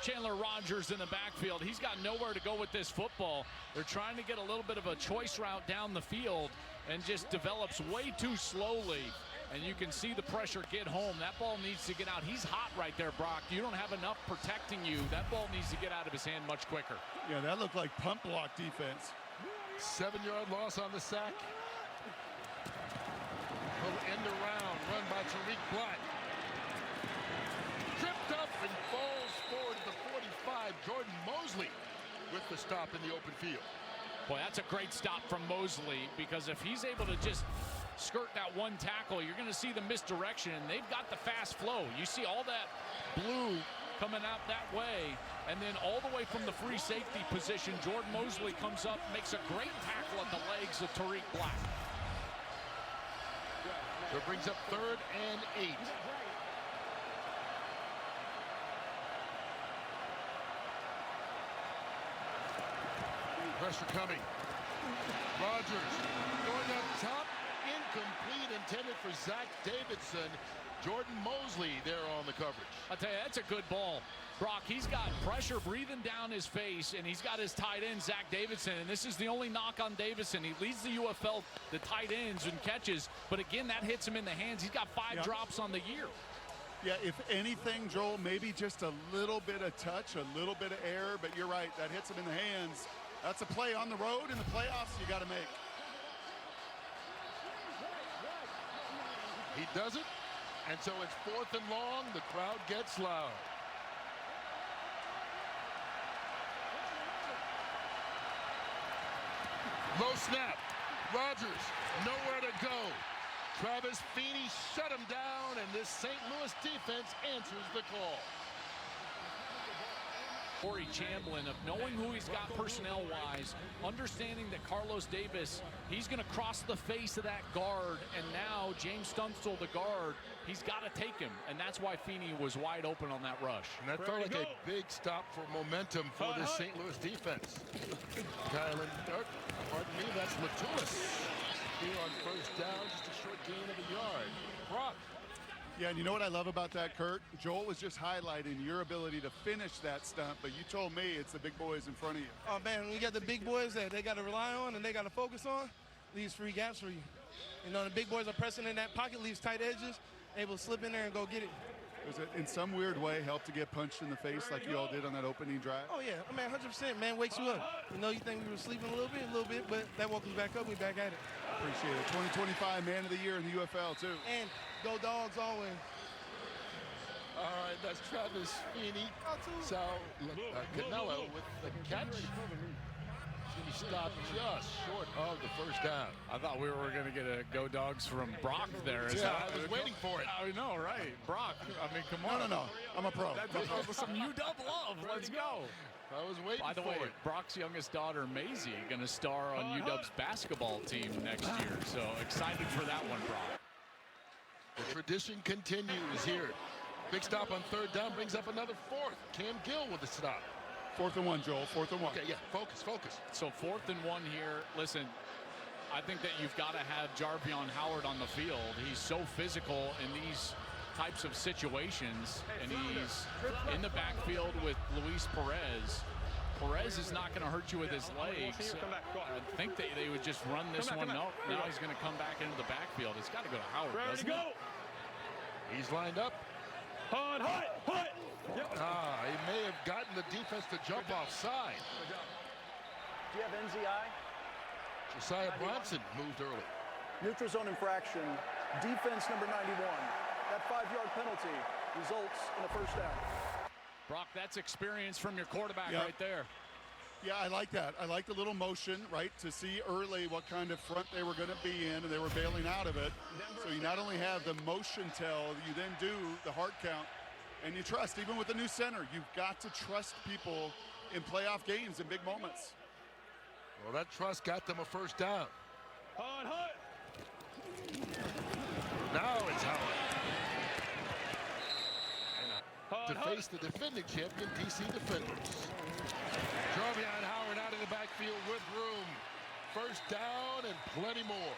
Chandler Rogers in the backfield. He's got nowhere to go with this football. They're trying to get a little bit of a choice route down the field and just develops way too slowly. And you can see the pressure get home. That ball needs to get out. He's hot right there, Brock. You don't have enough protecting you. That ball needs to get out of his hand much quicker. Yeah, that looked like pump block defense. 7-yard loss on the sack. Little end around, run by Tariq Black. Tripped up and falls forward to the 45. Jordan Mosley with the stop in the open field. Boy, that's a great stop from Mosley, because if he's able to just skirt that one tackle, you're going to see the misdirection. They've got the fast flow. You see all that blue coming out that way, and then all the way from the free safety position, Jordan Mosley comes up, makes a great tackle at the legs of Tariq Black. That brings up 3rd and 8. Pressure coming. Rogers going up top, incomplete, intended for Zach Davidson. Jordan Mosley there on the coverage. I'll tell you, that's a good ball. Brock, he's got pressure breathing down his face, and he's got his tight end, Zach Davidson, and this is the only knock on Davidson. He leads the UFL, the tight ends and catches, but again, that hits him in the hands. He's got 5 drops on the year. Yeah, if anything, Joel, maybe just a little bit of touch, a little bit of air, but you're right, that hits him in the hands. That's a play on the road in the playoffs you got to make. He does it, and so it's 4th and long. The crowd gets loud. Low snap. Rodgers, nowhere to go. Travis Feeney shut him down, and this St. Louis defense answers the call. Corey Chamblin, of knowing who he's got personnel-wise, understanding that Carlos Davis, he's going to cross the face of that guard, and now James Tunstall, the guard, he's got to take him, and that's why Feeney was wide open on that rush. And that felt like a big stop for momentum for this St. Louis defense. Kylan, pardon me, that's Latulis. Here on first down, just a short gain of a yard. Brock. Yeah, and you know what I love about that, Kurt? Joel was just highlighting your ability to finish that stunt, but you told me it's the big boys in front of you. Oh, man, when you got the big boys that they got to rely on and they got to focus on, leaves free gaps for you. You know, the big boys are pressing in that pocket, leaves tight edges, able to slip in there and go get it. Does it, in some weird way, help to get punched in the face like you all did on that opening drive? Oh, yeah. I mean, 100%, man, wakes you up. You know, you think we were sleeping a little bit, but that woke us back up. We back at it. Appreciate it. 2025 Man of the Year in the UFL, too. And go Dogs always. All right, that's Travis Feeney. Sal Canelo with the catch. He stopped just short of the first down. I thought we were going to get a go Dogs from Brock there. Yeah, I was waiting for it. I know, right? Brock, I mean, come on. No. I'm a pro. That's some UW love. Let's go. I was waiting for it. By the way, Brock's youngest daughter, Maisie, going to star on UW's basketball team next year. So excited for that one, Brock. The tradition continues here. Big stop on 3rd down, brings up another 4th. Cam Gill with the stop. 4th and 1, Joel. 4th and 1. Okay, yeah, focus. So 4th and 1 here. Listen, I think that you've got to have Jarvion Howard on the field. He's so physical in these types of situations, and he's in the backfield with Luis Perez. Perez is not going to hurt you with his legs. I think that they would just run this one. No, now he's going to come back into the backfield. It's got to go to Howard, doesn't it? He's lined up. Hut. He may have gotten the defense to jump offside. Do you have NZI? Josiah Bronson moved early. Neutral zone infraction, defense number 91. That 5-yard penalty results in a first down. Brock, that's experience from your quarterback right there. Yeah, I like that. I like the little motion, right, to see early what kind of front they were going to be in, and they were bailing out of it. So you not only have the motion tell, you then do the hard count, and you trust. Even with the new center, you've got to trust people in playoff games in big moments. Well, that trust got them a first down. Hut. Now it's Howard. To face the defending champion, DC Defenders. Jarvion Howard out of the backfield with room. First down and plenty more.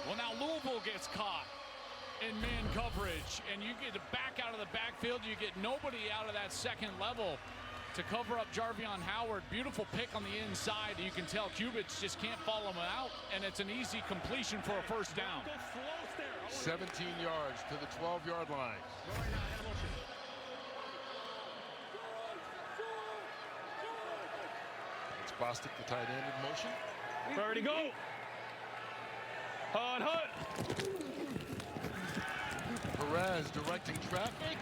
Well, now Louisville gets caught in man coverage, and you get back out of the backfield. You get nobody out of that second level to cover up Jarvion Howard. Beautiful pick on the inside. You can tell Cubits just can't follow him out, and it's an easy completion for a first down. 17 yards to the 12-yard line. It's Bostic, the tight end, in motion. Ready to go. Hut. Perez directing traffic,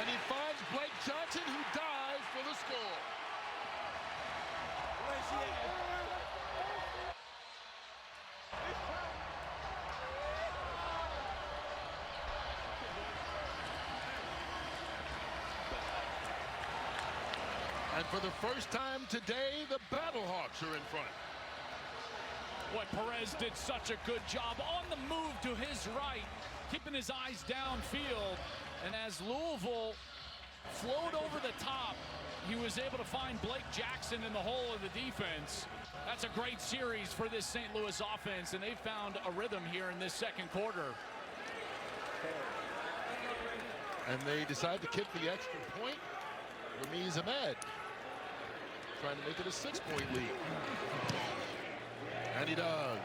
and he finds Blake Johnson, who dives for the score. Where's he at? And for the first time today, the Battlehawks are in front. What Perez did such a good job on the move to his right, keeping his eyes downfield. And as Louisville flowed over the top, he was able to find Blake Jackson in the hole of the defense. That's a great series for this St. Louis offense, and they found a rhythm here in this second quarter. And they decide to kick the extra point. Ramiz Ahmed trying to make it a 6-point lead. And he does.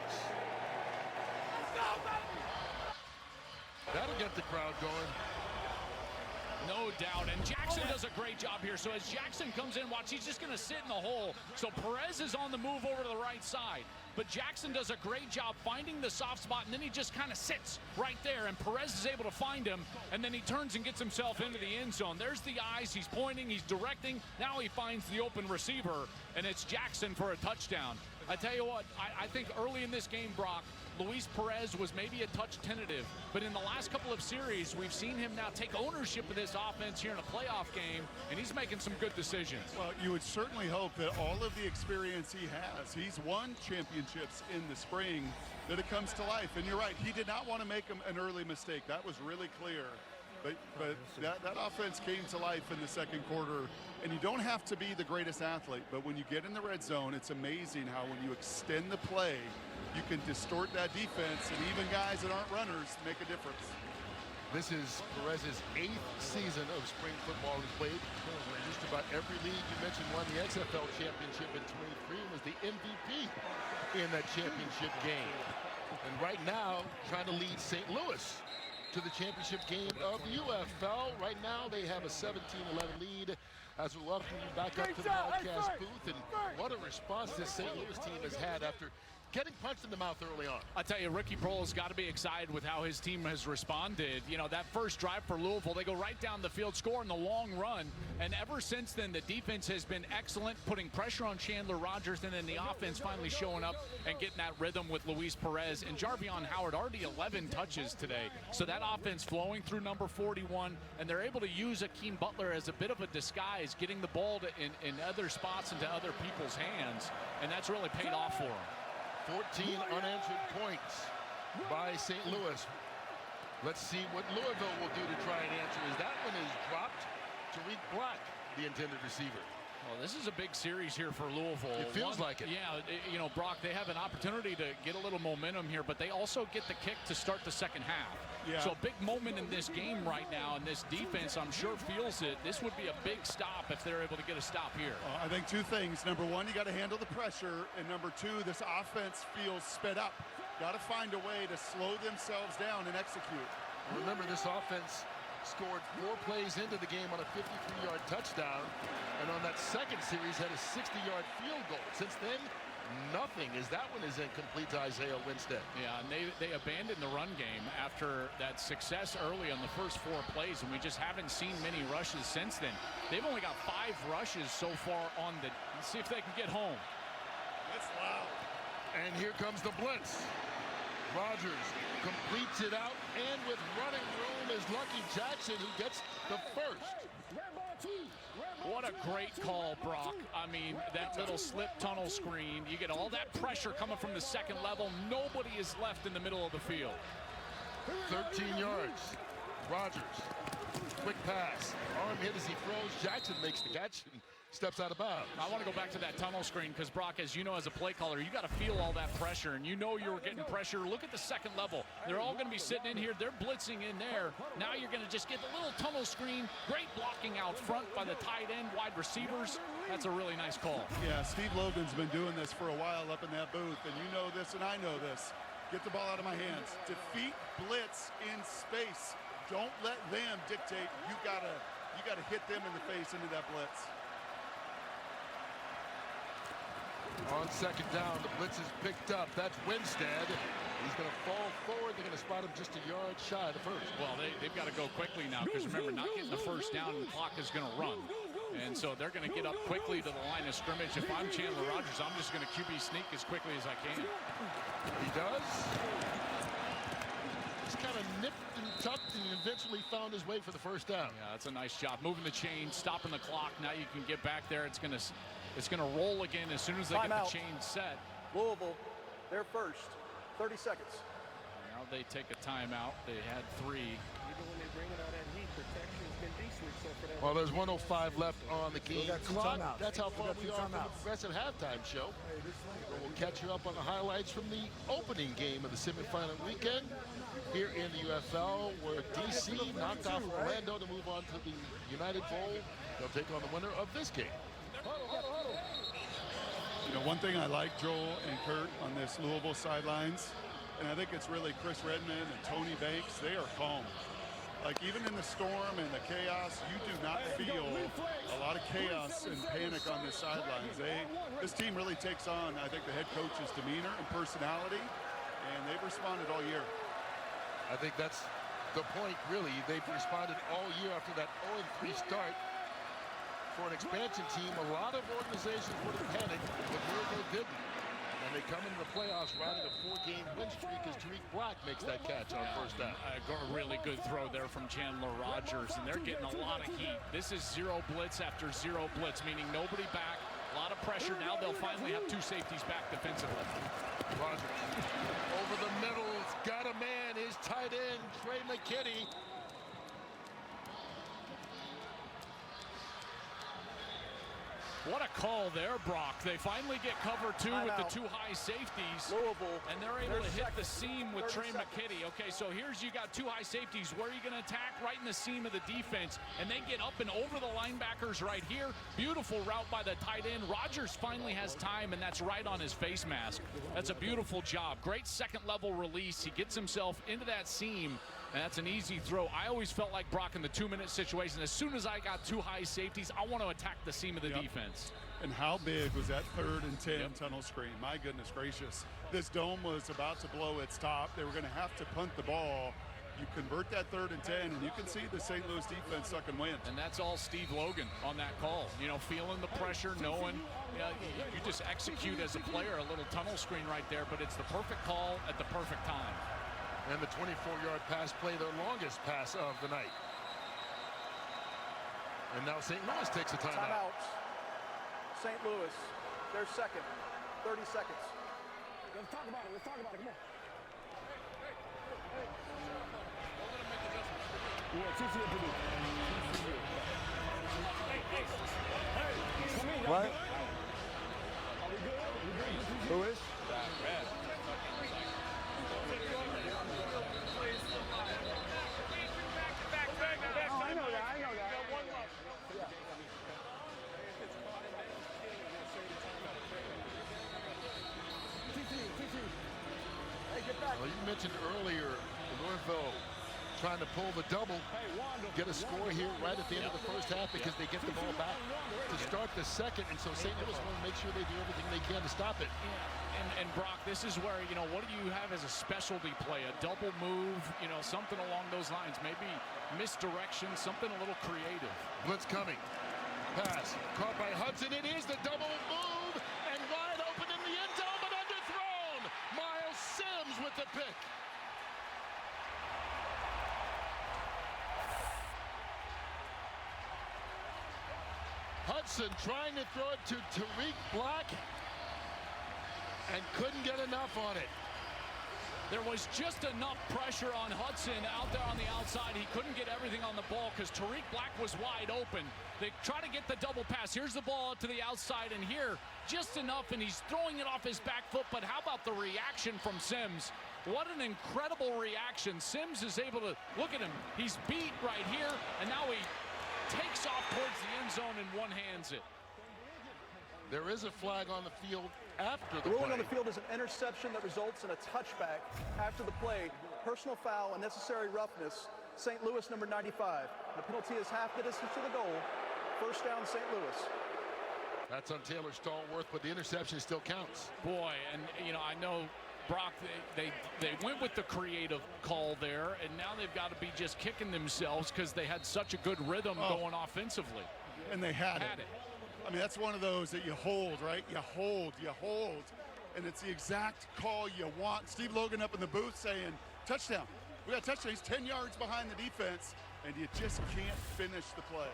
That'll get the crowd going. No doubt, and Jackson does a great job here. So as Jackson comes in, watch, he's just going to sit in the hole. So Perez is on the move over to the right side. But Jackson does a great job finding the soft spot, and then he just kind of sits right there, and Perez is able to find him, and then he turns and gets himself into the end zone. There's the eyes. He's pointing. He's directing. Now he finds the open receiver, and it's Jackson for a touchdown. I tell you what, I think early in this game, Brock, Luis Perez was maybe a touch tentative, but in the last couple of series, we've seen him now take ownership of this offense here in a playoff game, and he's making some good decisions. Well, you would certainly hope that all of the experience he has, he's won championships in the spring, that it comes to life. And you're right, he did not want to make an early mistake. That was really clear. But that offense came to life in the second quarter. And you don't have to be the greatest athlete, but when you get in the red zone, it's amazing how when you extend the play, you can distort that defense, and even guys that aren't runners make a difference. This is Perez's 8th season of spring football. He played in just about every league. You mentioned won the XFL championship in 23 and was the MVP in that championship game. And right now, trying to lead St. Louis to the championship game of UFL. Right now, they have a 17-11 lead. As we welcome you back up to the broadcast booth, and what a response this St. Louis team has had after getting punched in the mouth early on. I tell you, Ricky Proehl's got to be excited with how his team has responded. You know, that first drive for Louisville, they go right down the field, score in the long run. And ever since then, the defense has been excellent, putting pressure on Chandler Rogers, and then the offense finally showing up and getting that rhythm with Luis Perez. And Jarvion Howard already 11 touches today. So that offense flowing through number 41, and they're able to use Akeem Butler as a bit of a disguise, getting the ball in other spots into other people's hands. And that's really paid off for them. 14 unanswered points by St. Louis. Let's see what Louisville will do to try and answer. As that one is dropped, Tariq Black, the intended receiver. Well, this is a big series here for Louisville. It feels like it. Yeah, you know, Brock, they have an opportunity to get a little momentum here, but they also get the kick to start the second half. Yeah. So a big moment in this game right now, and this defense, I'm sure, feels it. This would be a big stop if they're able to get a stop here. I think two things. Number one, you got to handle the pressure, and number two, this offense feels sped up. Got to find a way to slow themselves down and execute. Remember, this offense scored 4 plays into the game on a 53-yard touchdown, and on that second series had a 60-yard field goal. Since then, nothing, as that one is incomplete to Isaiah Winstead. Yeah, and they abandoned the run game after that success early on the first 4 plays, and we just haven't seen many rushes since then. They've only got 5 rushes so far on the. Let's see if they can get home. That's loud. And here comes the blitz. Rogers completes it out, and with running room is Lucky Jackson, who gets the first. What a great call, Brock. I mean, that little slip tunnel screen. You get all that pressure coming from the second level. Nobody is left in the middle of the field. 13 yards. Rogers, quick pass. Arm hit as he throws. Jackson makes the catch and steps out of bounds. I want to go back to that tunnel screen because, Brock, as you know, as a play caller, you got to feel all that pressure, and you know you were getting pressure. Look at the second level. They're all going to be sitting in here. They're blitzing in there. Now you're going to just get the little tunnel screen. Great blocking out front by the tight end, wide receivers. That's a really nice call. Yeah, Steve Logan's been doing this for a while up in that booth, and you know this and I know this. Get the ball out of my hands. Defeat blitz in space. Don't let them dictate. You gotta hit them in the face into that blitz. On second down, the blitz is picked up. That's Winstead. He's going to fall forward. They're going to spot him just a yard shy of the first. Well, they've got to go quickly now because, remember, not getting the first down and the clock is going to run. And so they're going to get up quickly to the line of scrimmage. If I'm Chandler Rogers, I'm just going to QB sneak as quickly as I can. He does. He's kind of nipped and tucked and eventually found his way for the first down. Yeah, that's a nice job. Moving the chain, stopping the clock. Now you can get back there. It's going to roll again as soon as they get the chain set. Louisville, they're first. 30 seconds. Now they take a timeout. They had 3. Even when they bring it out at heat, protection's been decent so for that. Well, there's 1:05 left on the game clock. That's how far we are from the Progressive Halftime Show. We'll catch you up on the highlights from the opening game of the semifinal weekend here in the UFL, where DC knocked off Orlando to move on to the United Bowl. They'll take on the winner of this game. You know, one thing I like, Joel and Kurt, on this Louisville sidelines And I think it's really Chris Redmond and Tony Banks. They are calm. Like, even in the storm and the chaos, you do not feel a lot of chaos and panic on the sidelines. This team really takes on, I think, the head coach's demeanor and personality, and they've responded all year. I think that's the point, really. They've responded all year after that 0-3 start. For an expansion team, a lot of organizations would have panicked, but Louisville didn't. And they come into the playoffs riding a 4-game win streak as Tariq Black makes that catch on first down. A really good throw there from Chandler Rogers, and they're getting a lot of heat. This is 0 blitz after 0 blitz, meaning nobody back, a lot of pressure. Now they'll finally have 2 safeties back defensively. Rogers over the middle, got a man, his tight end, Trey McKitty. What a call there, Brock. They finally get cover 2 with the 2 high safeties. Louisville. And they're able to hit the seam with Trey McKitty. Okay, so here's you got 2 high safeties. Where are you going to attack? Right in the seam of the defense. And they get up and over the linebackers right here. Beautiful route by the tight end. Rogers finally has time, and that's right on his face mask. That's a beautiful job. Great second-level release. He gets himself into that seam. And that's an easy throw. I always felt like Brock in the 2-minute situation. As soon as I got 2 high safeties, I want to attack the seam of the defense. And how big was that 3rd and 10 tunnel screen? My goodness gracious. This dome was about to blow its top. They were going to have to punt the ball. You convert that 3rd and 10, and you can see the St. Louis defense sucking wind. And that's all Steve Logan on that call. You know, feeling the pressure, knowing you just execute as a player a little tunnel screen right there, but it's the perfect call at the perfect time. And the 24-yard pass play, their longest pass of the night. And now St. Louis takes a timeout. St. Louis, their second. 30 seconds. Let's talk about it. Come on. Yeah, TC to do. Hey, come in. What? Are we good? Who is? I know that. Well, you mentioned earlier Louisville trying to pull the double, get a score here right at the end of the first half because they get the ball back to start the second, and so St. Louis want to make sure they do everything they can to stop it. And Brock, this is where, what do you have as a specialty play? A double move, something along those lines. Maybe misdirection, something a little creative. Blitz coming. Pass. Caught by Hudson. It is the double move. And wide open in the end zone, but underthrown. Miles Sims with the pick. Hudson trying to throw it to Tariq Black and couldn't get enough on it. There was just enough pressure on Hudson out there on the outside. He couldn't get everything on the ball because Tariq Black was wide open. They try to get the double pass. Here's the ball to the outside, and here, just enough, and he's throwing it off his back foot. But how about the reaction from Sims? What an incredible reaction. Sims is able to, look at him. He's beat right here, and now he takes off towards the end zone and one-hands it. There is a flag on the field after the ruling play. on the field is an interception that results in a touchback after the play. Personal foul, unnecessary roughness. St. Louis, number 95. The penalty is half the distance to the goal. First down, St. Louis. That's on Taylor Stallworth, but the interception still counts. Boy, and I know Brock, they went with the creative call there, and now they've got to be just kicking themselves because they had such a good rhythm going offensively. And they had it. I mean, that's one of those that you hold, right? You hold, and it's the exact call you want. Steve Logan up in the booth saying, touchdown. We got a touchdown. He's 10 yards behind the defense, and you just can't finish the play.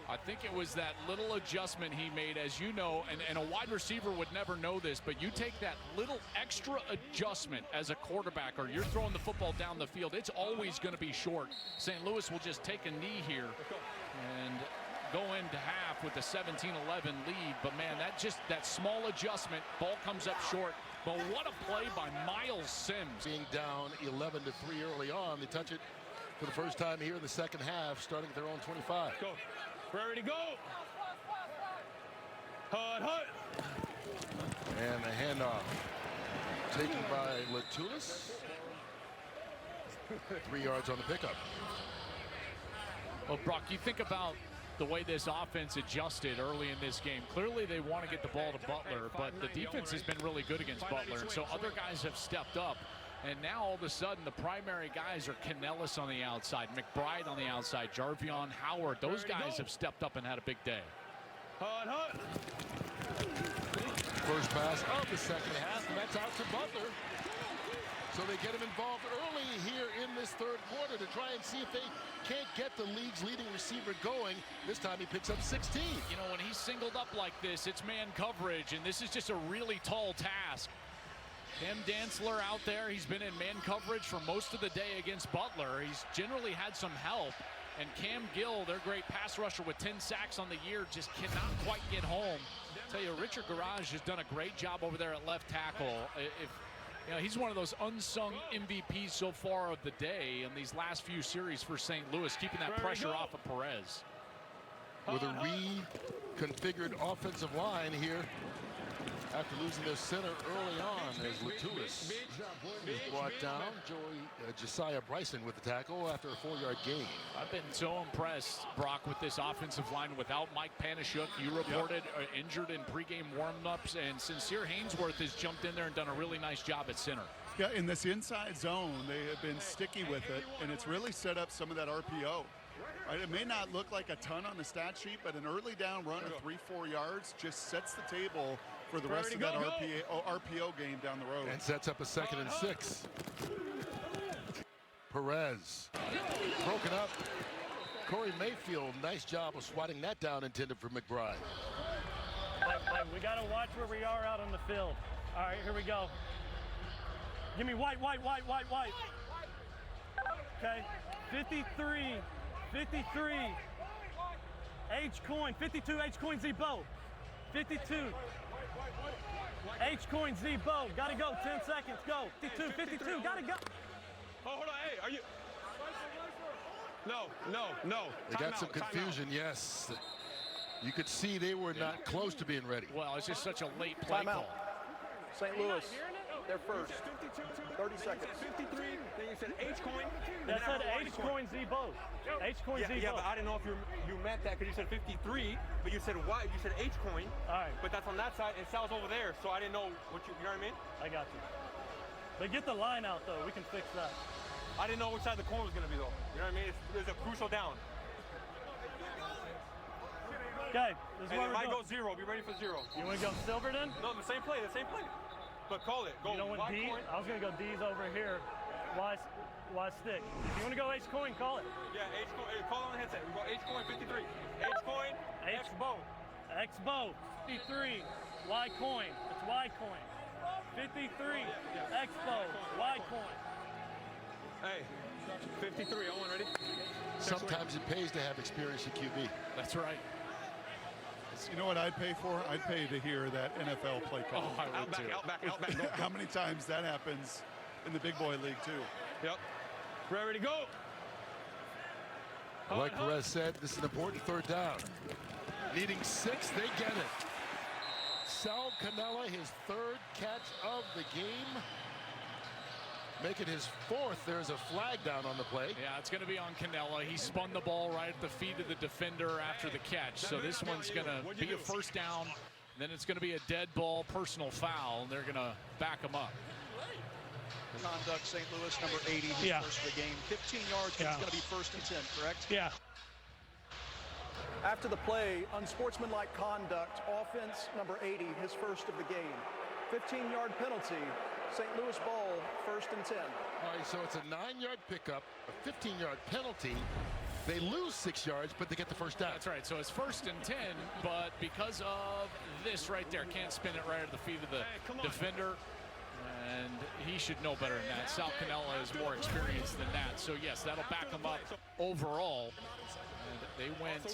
I think it was that little adjustment he made, as you know, and a wide receiver would never know this, but you take that little extra adjustment as a quarterback, or you're throwing the football down the field, it's always going to be short. St. Louis will just take a knee here and go into half with a 17-11 lead, but man, that small adjustment, ball comes up short. But what a play by Miles Sims. Being down 11-3 early on, they touch it for the first time here in the second half, starting at their own 25. Go. Ready to go. Hut. And the handoff taken by Latulis. 3 yards on the pickup. Well, Brock, you think about the way this offense adjusted early in this game. Clearly they want to get the ball to Butler, but the defense has been really good against Butler, and so other guys have stepped up. And now all of a sudden the primary guys are Canellis on the outside, McBride on the outside, Jarvion Howard. Those guys have stepped up and had a big day. First pass of the second half, and that's out to Butler. So they get him involved early here in this third quarter to try and see if they can't get the league's leading receiver going. This time he picks up 16. You know, when he's singled up like this, it's man coverage, and this is just a really tall task. Tim Dantzler out there, he's been in man coverage for most of the day against Butler. He's generally had some help. And Cam Gill, their great pass rusher with 10 sacks on the year, just cannot quite get home. I tell you, Richard Garage has done a great job over there at left tackle. You know, he's one of those unsung MVPs so far of the day in these last few series for St. Louis, keeping that pressure off of Perez. With a reconfigured offensive line here after losing their center early on, as Latulis is brought down. Josiah Bryson with the tackle after a 4-yard gain. I've been so impressed, Brock, with this offensive line without Mike Panashuk. You reported injured in pregame warm-ups, and Sincere Hainsworth has jumped in there and done a really nice job at center. Yeah, in this inside zone, they have been sticky with it, and it's really set up some of that RPO. Right? It may not look like a ton on the stat sheet, but an early down run of 3-4 yards just sets the table for the rest of that RPO game down the road. And sets up a 2nd and 6. Perez broken up. Corey Mayfield, nice job of swatting that down, intended for McBride. We got to watch where we are out on the field. All right, here we go. Give me white. Okay, 53. H-Coin, 52, H-Coin, Z-Bo. 52. H-Coin, Z-Bo. Gotta go, 10 seconds, go. 52, gotta go. Oh, hold on, hey, are you? No. They got some confusion, yes. You could see they were not close to being ready. Well, it's just such a late play call. St. Louis, they're first. 30 seconds. 53, then you said H-Coin. That said H-Coin, Z-Bo. H-Coin, Z-Bo. Yeah, but I didn't know if you meant that because you said 53, but you said Y, you said H-Coin. All right. But that's on that side, and Sal's over there, so I didn't know what you know what I mean? I got you. But get the line out, though. We can fix that. I didn't know which side the coin was going to be, though. You know what I mean? It's a crucial down. Okay, this is and what if I go 0, be ready for 0. You want to go silver then? No, the same play. But call it. Go. You don't want D? Coin. I was going to go D's over here. Y stick. If you want to go H coin, call it. Yeah, H coin. Hey, call it on the headset. We go H coin 53. H coin. X bow. X bow. 53. Y coin. It's Y coin. 53. X bow. Y coin. Hey, 53. Owen, ready? Sometimes it pays to have experience at QB. That's right. You know what I'd pay for? I'd pay to hear that NFL play call. Oh, I would too. Outback. Go. How many times that happens in the big boy league too? Yep. Ready to go. Like Perez said, this is an important 3rd down. Needing 6, they get it. Sal Cannella, his 3rd catch of the game. Making his 4th. There's a flag down on the play. Yeah, it's going to be on Cannella. He spun the ball right at the feet of the defender after the catch. So this one's going to be a 1st down. Then it's going to be a dead ball, personal foul, and they're going to back him up. Conduct, St. Louis, number 80, his first of the game. 15 yards, but it's going to be 1st and 10, correct? Yeah. After the play, unsportsmanlike conduct, offense, number 80, his first of the game. 15-yard penalty. St. Louis ball, 1st and 10. All right, so it's a 9-yard pickup, a 15-yard penalty. They lose 6 yards, but they get the 1st down. That's right. So it's 1st and 10, but because of this right there, can't spin it right at the feet of the defender. And he should know better than that. Sal Cannella is more experienced than that. So, yes, that'll back him up overall. And they went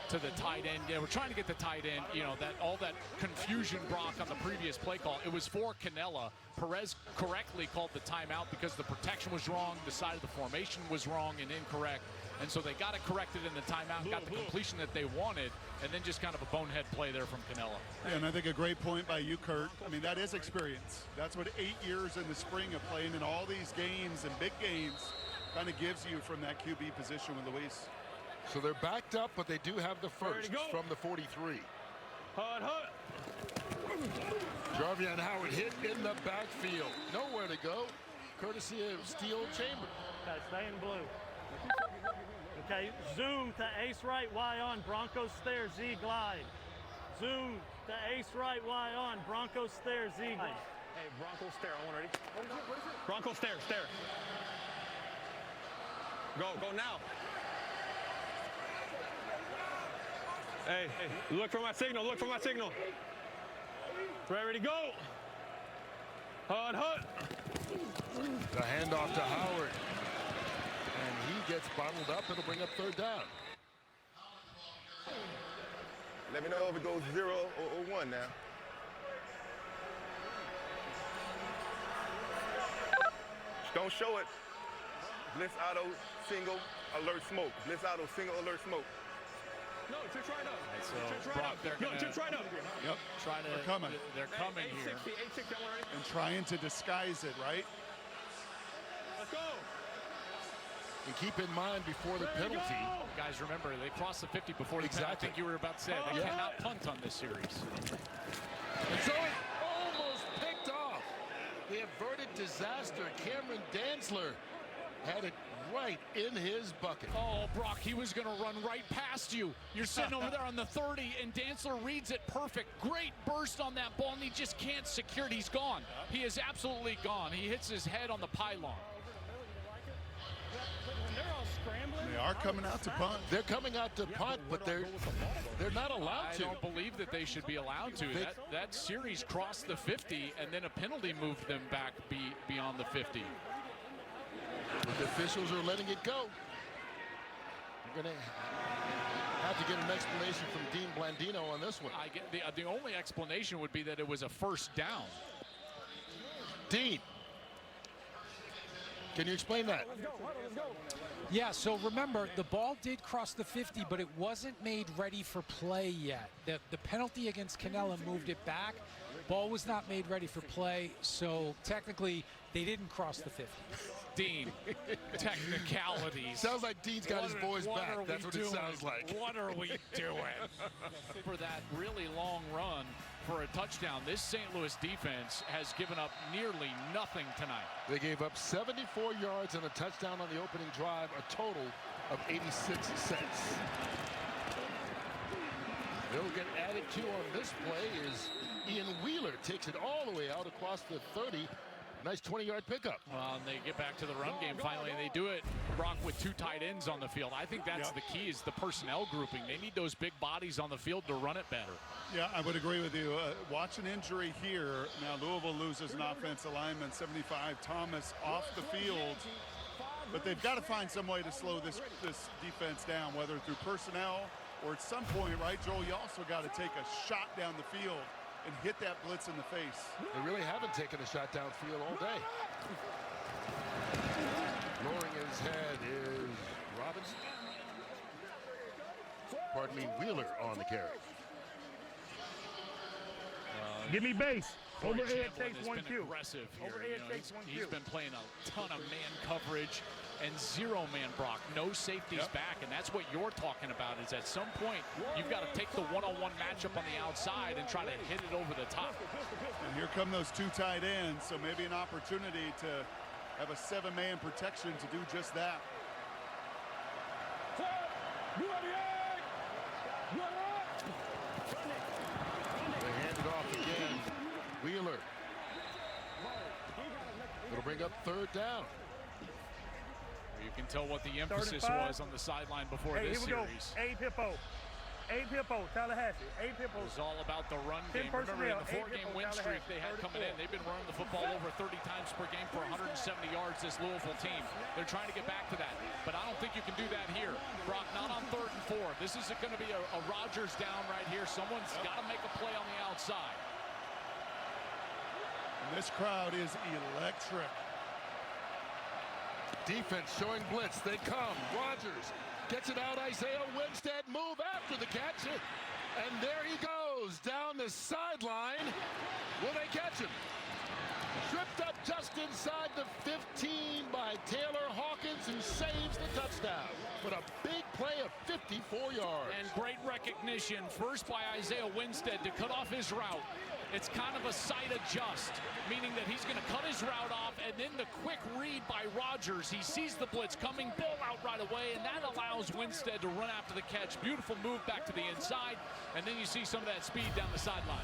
to the tight end. Yeah, we're trying to get the tight end. You know, that all that confusion, Brock, on the previous play call. It was for Cannella. Perez correctly called the timeout because the protection was wrong, the side of the formation was wrong and incorrect. And so they got it corrected in the timeout, got the completion that they wanted, and then just kind of a bonehead play there from Cannella. Yeah, and I think a great point by you, Kurt. I mean, that is experience. That's what 8 years in the spring of playing in all these games and big games kind of gives you from that QB position with Luis. So they're backed up, but they do have the first from the 43. Hut. Jarvion Howard hit in the backfield. Nowhere to go, courtesy of Steel Chamber. Okay, stay in blue. Okay, zoom to ace right, Y on, Broncos stare, Z glide. Zoom to ace right, Y on, Broncos stare, Z glide. Hey, Bronco stare. I want ready. Bronco stare. Go now. Hey, look for my signal. Ready to go. Hut. The handoff to Howard. And he gets bottled up. It'll bring up third down. Let me know if it goes 0 or 1 now. Just don't show it. Blitz auto, single, alert smoke. Blitz auto, single, alert smoke. No, just right up. So just right Brock, up. they're No, gonna, just right up. Yep. They're coming. They're coming here. 860, I want ready. And trying to disguise it, right? Let's go. And keep in mind before the penalty. Guys, remember, they crossed the 50 before the penalty. I think you were about to say they cannot punt on this series. And so it almost picked off. The averted disaster. Cameron Dantzler had it right in his bucket. Oh, Brock, he was going to run right past you. You're sitting over there on the 30, and Dantzler reads it perfect. Great burst on that ball, and he just can't secure it. He's gone. He is absolutely gone. He hits his head on the pylon. They are coming out to punt. They're coming out to punt, but they're not allowed to. I don't believe that they should be allowed to. That series crossed the 50, and then a penalty moved them back beyond the 50. But the officials are letting it go. We're going to have to get an explanation from Dean Blandino on this one. I get the only explanation would be that it was a first down. Dean, can you explain that? Yeah, so remember, the ball did cross the 50, but it wasn't made ready for play yet. The penalty against Canella moved it back. Ball was not made ready for play, so technically they didn't cross the 50. Dean, technicalities. Sounds like Dean's got his boys back. That's what it sounds like. What are we doing? For that really long run for a touchdown, this St. Louis defense has given up nearly nothing tonight. They gave up 74 yards and a touchdown on the opening drive, a total of 86 cents. They'll get added to on this play is Ian Wheeler takes it all the way out across the 30. Nice 20-yard pickup. Well, and they get back to the run game finally, and they do it, Brock, with two tight ends on the field. I think that's the key, is the personnel grouping. They need those big bodies on the field to run it better. Yeah, I would agree with you. Watch an injury here. Now Louisville loses an offensive lineman, 75, Thomas, off the field. But they've got to find some way to slow this defense down, whether through personnel or at some point, right, Joel, you also got to take a shot down the field and hit that blitz in the face. They really haven't taken a shot downfield all day. Lowering his head is Robinson. Pardon me, Wheeler on the carry. Give me base. Overhead takes 1 Q. Aggressive here. Overhead takes 1 Q. He's been playing a ton of man coverage and zero-man, Brock. No safeties back, and that's what you're talking about, is at some point you've got to take the one-on-one matchup on the outside and try to hit it over the top. And here come those two tight ends, so maybe an opportunity to have a 7-man protection to do just that. They hand it off again. Wheeler. It'll bring up third down. You can tell what the emphasis was on the sideline before this series. Eight Hippo, Tallahassee. 8 Hippos. It was all about the run game. Remember, in the 4-game win streak they had coming in, they've been running the football over 30 times per game for 170 yards, this Louisville team. They're trying to get back to that, but I don't think you can do that here. Brock, not on 3rd and 4. This is going to be a Rodgers down right here. Someone's got to make a play on the outside. And this crowd is electric. Defense showing blitz. They come. Rodgers gets it out. Isaiah Winstead move after the catch. And there he goes down the sideline. Will they catch him? Stripped up just inside the 15 by Taylor Hawkins, who saves the touchdown. But a big play of 54 yards. And great recognition, first by Isaiah Winstead to cut off his route. It's kind of a sight adjust, meaning that he's going to cut his route off, and then the quick read by Rogers. He sees the blitz coming, ball out right away, and that allows Winstead to run after the catch. Beautiful move back to the inside, and then you see some of that speed down the sideline.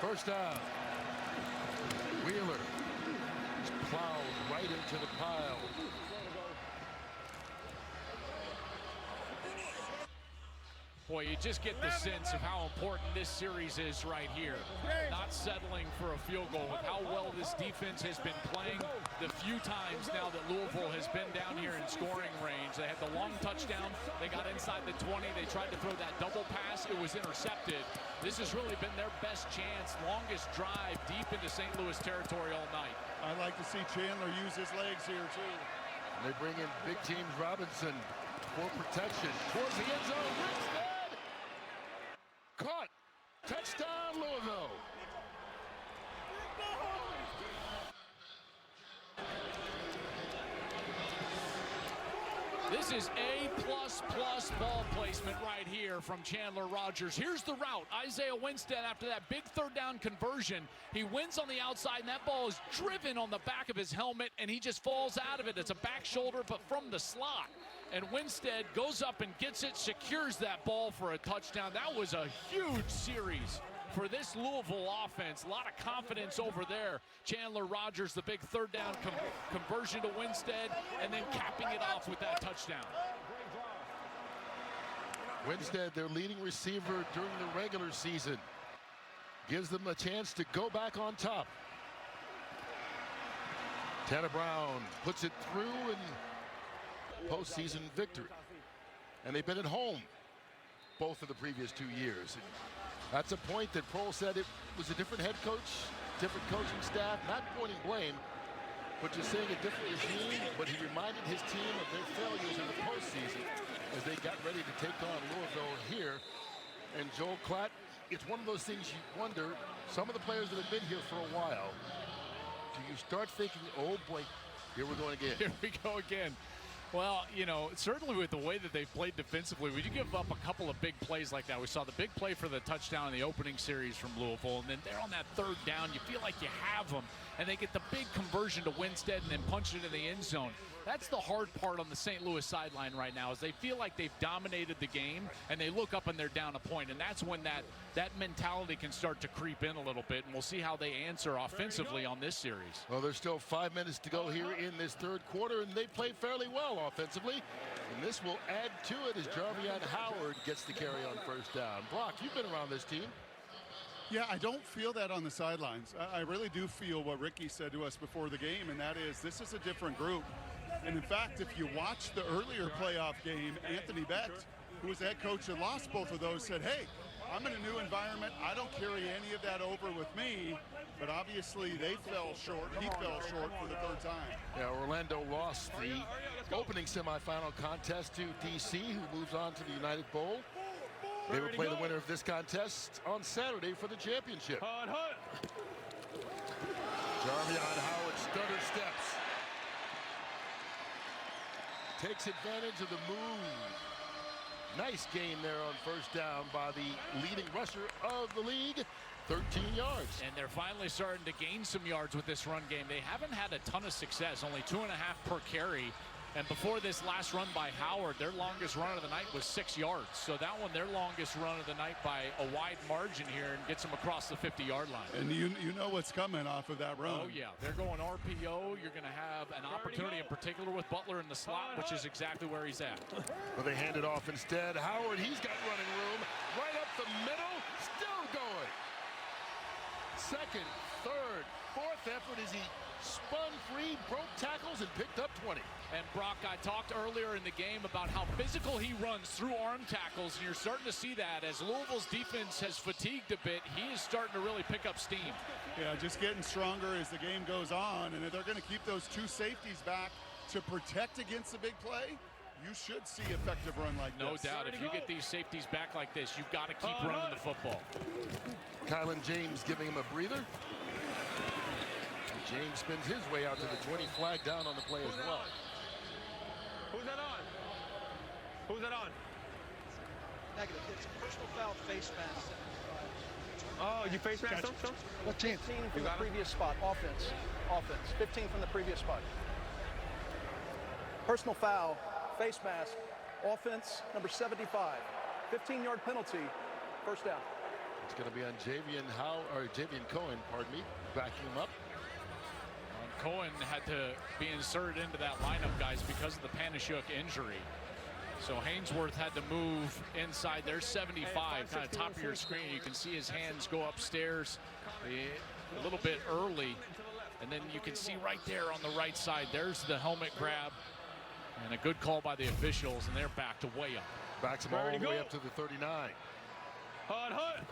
First down. Wheeler is plowed right into the pile. Boy, you just get the sense of how important this series is right here. Not settling for a field goal with how well this defense has been playing the few times now that Louisville has been down here in scoring range. They had the long touchdown. They got inside the 20. They tried to throw that double pass. It was intercepted. This has really been their best chance, longest drive deep into St. Louis territory all night. I like to see Chandler use his legs here, too. And they bring in big teams Robinson for protection. Towards the end zone. Winstead! Caught. Touchdown, Louisville. This is A++ ball placement right here from Chandler Rogers. Here's the route. Isaiah Winstead, after that big third down conversion, he wins on the outside, and that ball is driven on the back of his helmet, and he just falls out of it. It's a back shoulder, but from the slot. And Winstead goes up and gets it, secures that ball for a touchdown. That was a huge series for this Louisville offense. A lot of confidence over there. Chandler Rogers, the big third down conversion to Winstead, and then capping it off with that touchdown. Winstead, their leading receiver during the regular season, gives them a chance to go back on top. Tanner Brown puts it through and postseason victory. And they've been at home both of the previous 2 years. And that's a point that Prohl said it was a different head coach, different coaching staff, not pointing blame, but just saying a different regime. But he reminded his team of their failures in the postseason as they got ready to take on Louisville here. And Joel Klatt, it's one of those things you wonder, some of the players that have been here for a while, do you start thinking, oh boy, here we're going again. Here we go again. Well, you know, certainly with the way that they've played defensively, we do give up a couple of big plays like that. We saw the big play for the touchdown in the opening series from Louisville, and then they're on that third down. You feel like you have them, and they get the big conversion to Winstead and then punch it in the end zone. That's the hard part on the St. Louis sideline right now, is they feel like they've dominated the game, and they look up and they're down a point, and that's when that mentality can start to creep in a little bit, and we'll see how they answer offensively on this series. Well, there's still 5 minutes to go here in this third quarter, and they play fairly well offensively, and this will add to it as Jarvion Howard gets the carry on first down. Brock, you've been around this team. Yeah, I don't feel that on the sidelines. I really do feel what Ricky said to us before the game, and that is this is a different group. And in fact, if you watch the earlier playoff game, Anthony Bett, who was the head coach that lost both of those, said, hey, I'm in a new environment. I don't carry any of that over with me. But obviously they fell short. He fell short for the third time. Yeah, Orlando lost the opening semifinal contest to DC, who moves on to the United Bowl. They will play the winner of this contest on Saturday for the championship. Jarvion Howard stutter steps. Takes advantage of the move. Nice gain there on first down by the leading rusher of the league, 13 yards. And they're finally starting to gain some yards with this run game. They haven't had a ton of success, only 2.5 per carry. And before this last run by Howard, their longest run of the night was 6 yards. So that one, their longest run of the night by a wide margin here, and gets them across the 50-yard line. And you know what's coming off of that run. Oh, yeah. They're going RPO. You're going to have an opportunity in particular with Butler in the slot, which is exactly where he's at. Well, they hand it off instead. Howard, he's got running room. Right up the middle, still going. Second, third, fourth effort as he spun free, broke tackles, and picked up 20. And Brock, I talked earlier in the game about how physical he runs through arm tackles, and you're starting to see that. As Louisville's defense has fatigued a bit, he is starting to really pick up steam. Yeah, just getting stronger as the game goes on, and if they're going to keep those two safeties back to protect against the big play, you should see effective run like No this. doubt. If you get these safeties back like this, you've got to keep running the football. Kylan James giving him a breather. James spins his way out to the 20, flag down on the play as well. Who's that on? Who's that on? Negative. It's a personal foul, face mask. Oh, you face mask him? What team? 15 from the previous spot. Offense. 15 from the previous spot. Personal foul, face mask, offense, number 75. 15-yard penalty, first down. It's going to be on Javian Cohen, pardon me, backing him up. Cohen had to be inserted into that lineup, guys, because of the Panashuk injury. So Hainsworth had to move inside. There's 75, kind of top of your screen. You can see his hands go upstairs a little bit early. And then you can see right there on the right side, there's the helmet grab. And a good call by the officials, and they're backed way up. Backs him all the way up to the 39. Hut.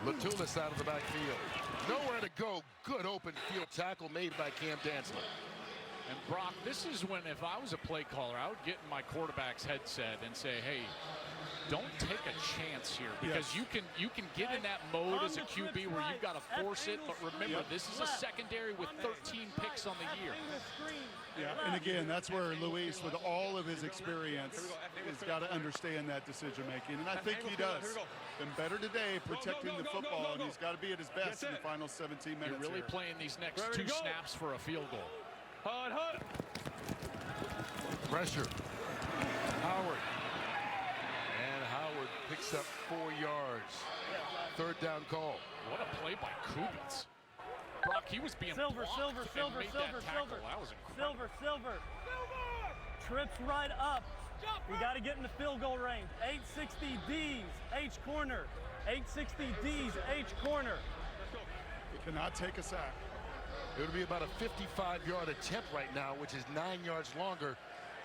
Latulis out of the backfield. Nowhere to go. Good open field tackle made by Cam Dantzler. And Brock, this is when, if I was a play caller, I would get in my quarterback's headset and say, hey, don't take a chance here, because you can get in that mode as a QB where you've got to force it. But remember, this is a secondary with 13 picks on the year. Yeah, and again, that's where Luis, with all of his experience, has got to understand that decision making, and I think he does. Been better today protecting the football, and he's got to be at his best in the final 17 minutes. You're really playing these next 2 snaps for a field goal. Hut. Pressure. Howard. And Howard picks up 4 yards. Third down call. What a play by Kubitz. Brock, he was being Silver. That was incredible. Silver. Trips right up. You got to get in the field goal range. 860 D's, H corner. 860 D's, H corner. He cannot take a sack. It would be about a 55-yard attempt right now, which is 9 yards longer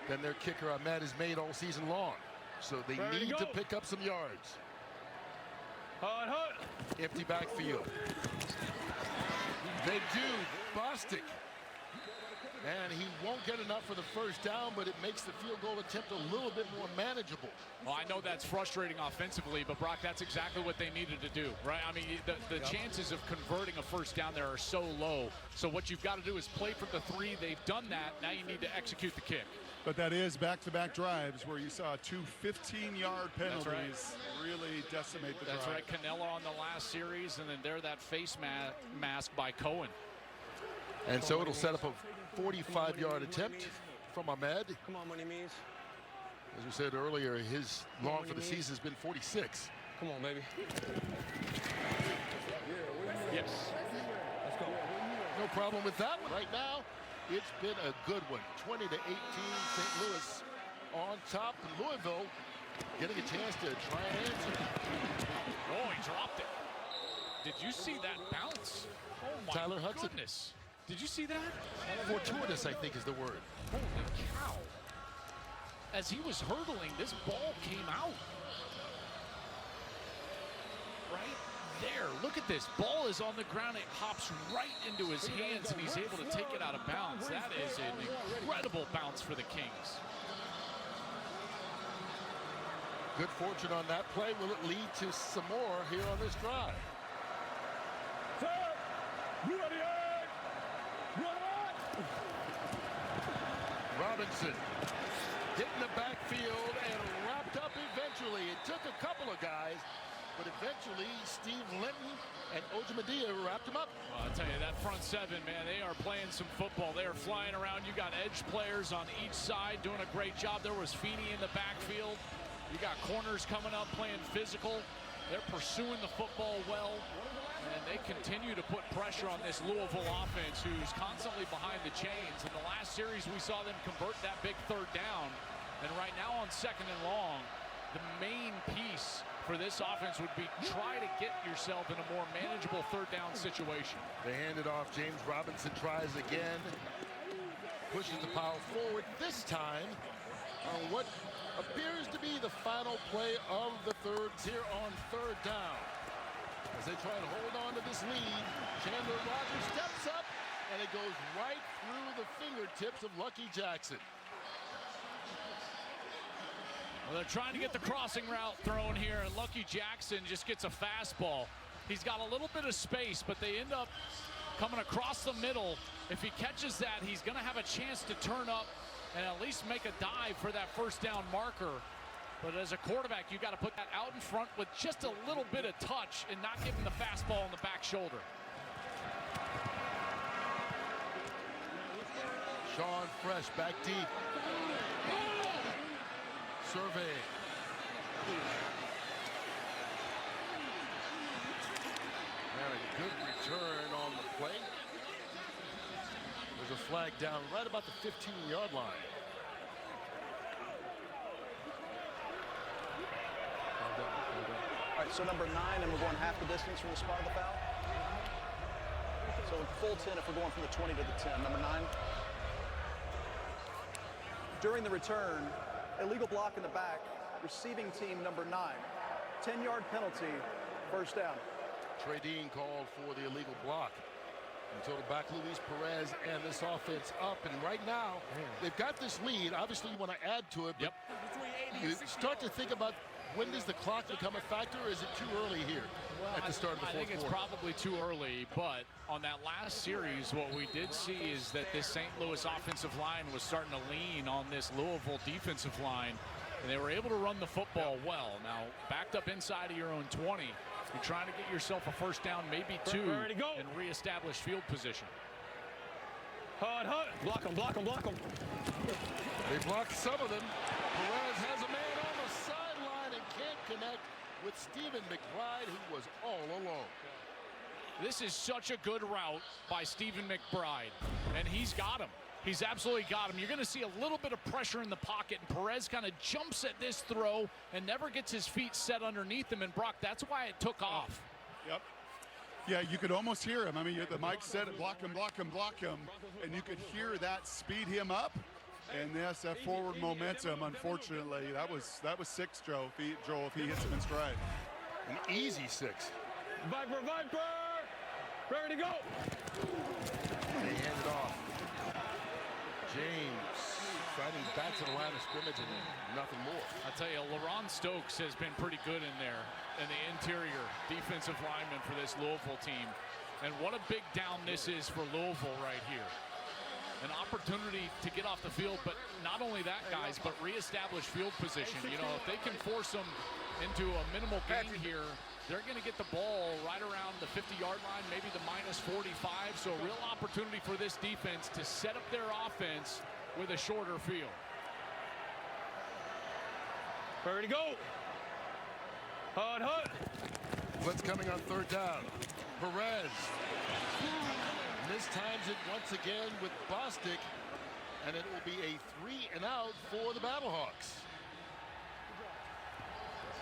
than their kicker Ahmed has made all season long. So they need to pick up some yards. Hut. Empty backfield. They do. Bostic. And he won't get enough for the first down, but it makes the field goal attempt a little bit more manageable. Well, I know that's frustrating offensively, but Brock, that's exactly what they needed to do, right? I mean, the chances of converting a first down there are so low. So what you've got to do is play for the 3. They've done that. Now you need to execute the kick. But that is back-to-back drives where you saw 2 15-yard penalties really decimate the drive. That's right. Canella on the last series, and then there that face mask by Cohen. And so it'll set up a 45-yard attempt from Ahmed. Come on, Money Means. As we said earlier, his long for the season has been 46. Come on, baby. Yes. Let's go. No problem with that one. Right now, it's been a good one. 20-18, St. Louis on top. And Louisville getting a chance to try and answer. Oh, he dropped it. Did you see that bounce? Oh, my Tyler Hudson. goodness. Did you see that? Fortuitous, I think, is the word. Holy cow. As he was hurdling, this ball came out. Right there. Look at this. Ball is on the ground. It hops right into his hands, and he's able to take it out of bounds. That is an incredible bounce for the Kings. Good fortune on that play. Will it lead to some more here on this drive? Robinson hitting the backfield and wrapped up eventually. It took a couple of guys, but eventually Steve Linton and Ojemediah wrapped him up. Well, I'll tell you, that front 7, man, they are playing some football. They are flying around. You got edge players on each side doing a great job. There was Feeney in the backfield. You got corners coming up playing physical. They're pursuing the football well, and they continue to put pressure on this Louisville offense, who's constantly behind the chains. In the last series, we saw them convert that big third down, and right now on 2nd and long, the main piece for this offense would be try to get yourself in a more manageable third down situation. They hand it off. James Robinson tries again, pushes the power forward, this time on what appears to be the final play of the third here on 3rd down. As they try to hold on to this lead, Chandler Rogers steps up, and it goes right through the fingertips of Lucky Jackson. Well, they're trying to get the crossing route thrown here, and Lucky Jackson just gets a fastball. He's got a little bit of space, but they end up coming across the middle. If he catches that, he's going to have a chance to turn up and at least make a dive for that first down marker. But as a quarterback, you got to put that out in front with just a little bit of touch and not give him the fastball on the back shoulder. Sean Fresh back deep. Survey. And a good return on the play. There's a flag down right about the 15-yard line. All right, so number 9, and we're going half the distance from the spot of the foul. So full 10 if we're going from the 20 to the 10. Number 9. During the return, illegal block in the back, receiving team number 9. 10-yard penalty, first down. Trey Dean called for the illegal block. Until the back Luis Perez and this offense up. And right now, they've got this lead. Obviously, you want to add to it. But you start to think about, when does the clock become a factor, or is it too early here at the start of the fourth quarter? I think it's probably too early, but on that last series, what we did see is that this St. Louis offensive line was starting to lean on this Louisville defensive line, and they were able to run the football well. Now, backed up inside of your own 20, you're trying to get yourself a first down, maybe 2, and reestablish field position. Hut. Block him, block him, block him. They blocked some of them. Perez has a man on the sideline and can't connect with Stephen McBride, who was all alone. This is such a good route by Stephen McBride, and he's got him. He's absolutely got him. You're going to see a little bit of pressure in the pocket, and Perez kind of jumps at this throw and never gets his feet set underneath him. And Brock, that's why it took off. Yep. Yeah, you could almost hear him. I mean, the mic said it, block him, block him, block him. And you could hear that speed him up. And yes, that forward momentum, unfortunately, that was 6, Joe, if he hits him in stride. An easy 6. Viper! Ready to go! They hand it off. James fighting back to the line of scrimmage and nothing more. I'll tell you, LaRon Stokes has been pretty good in there, in the interior defensive lineman for this Louisville team. And what a big down this is for Louisville right here. An opportunity to get off the field, but not only that, guys, but reestablish field position. You know, if they can force them into a minimal gain here, they're going to get the ball right around the 50-yard line, maybe the -45. So a real opportunity for this defense to set up their offense with a shorter field. Ready to go. Hut. Blitz coming on third down. Perez mistimes it once again with Bostic, and it will be a 3-and-out for the Battlehawks.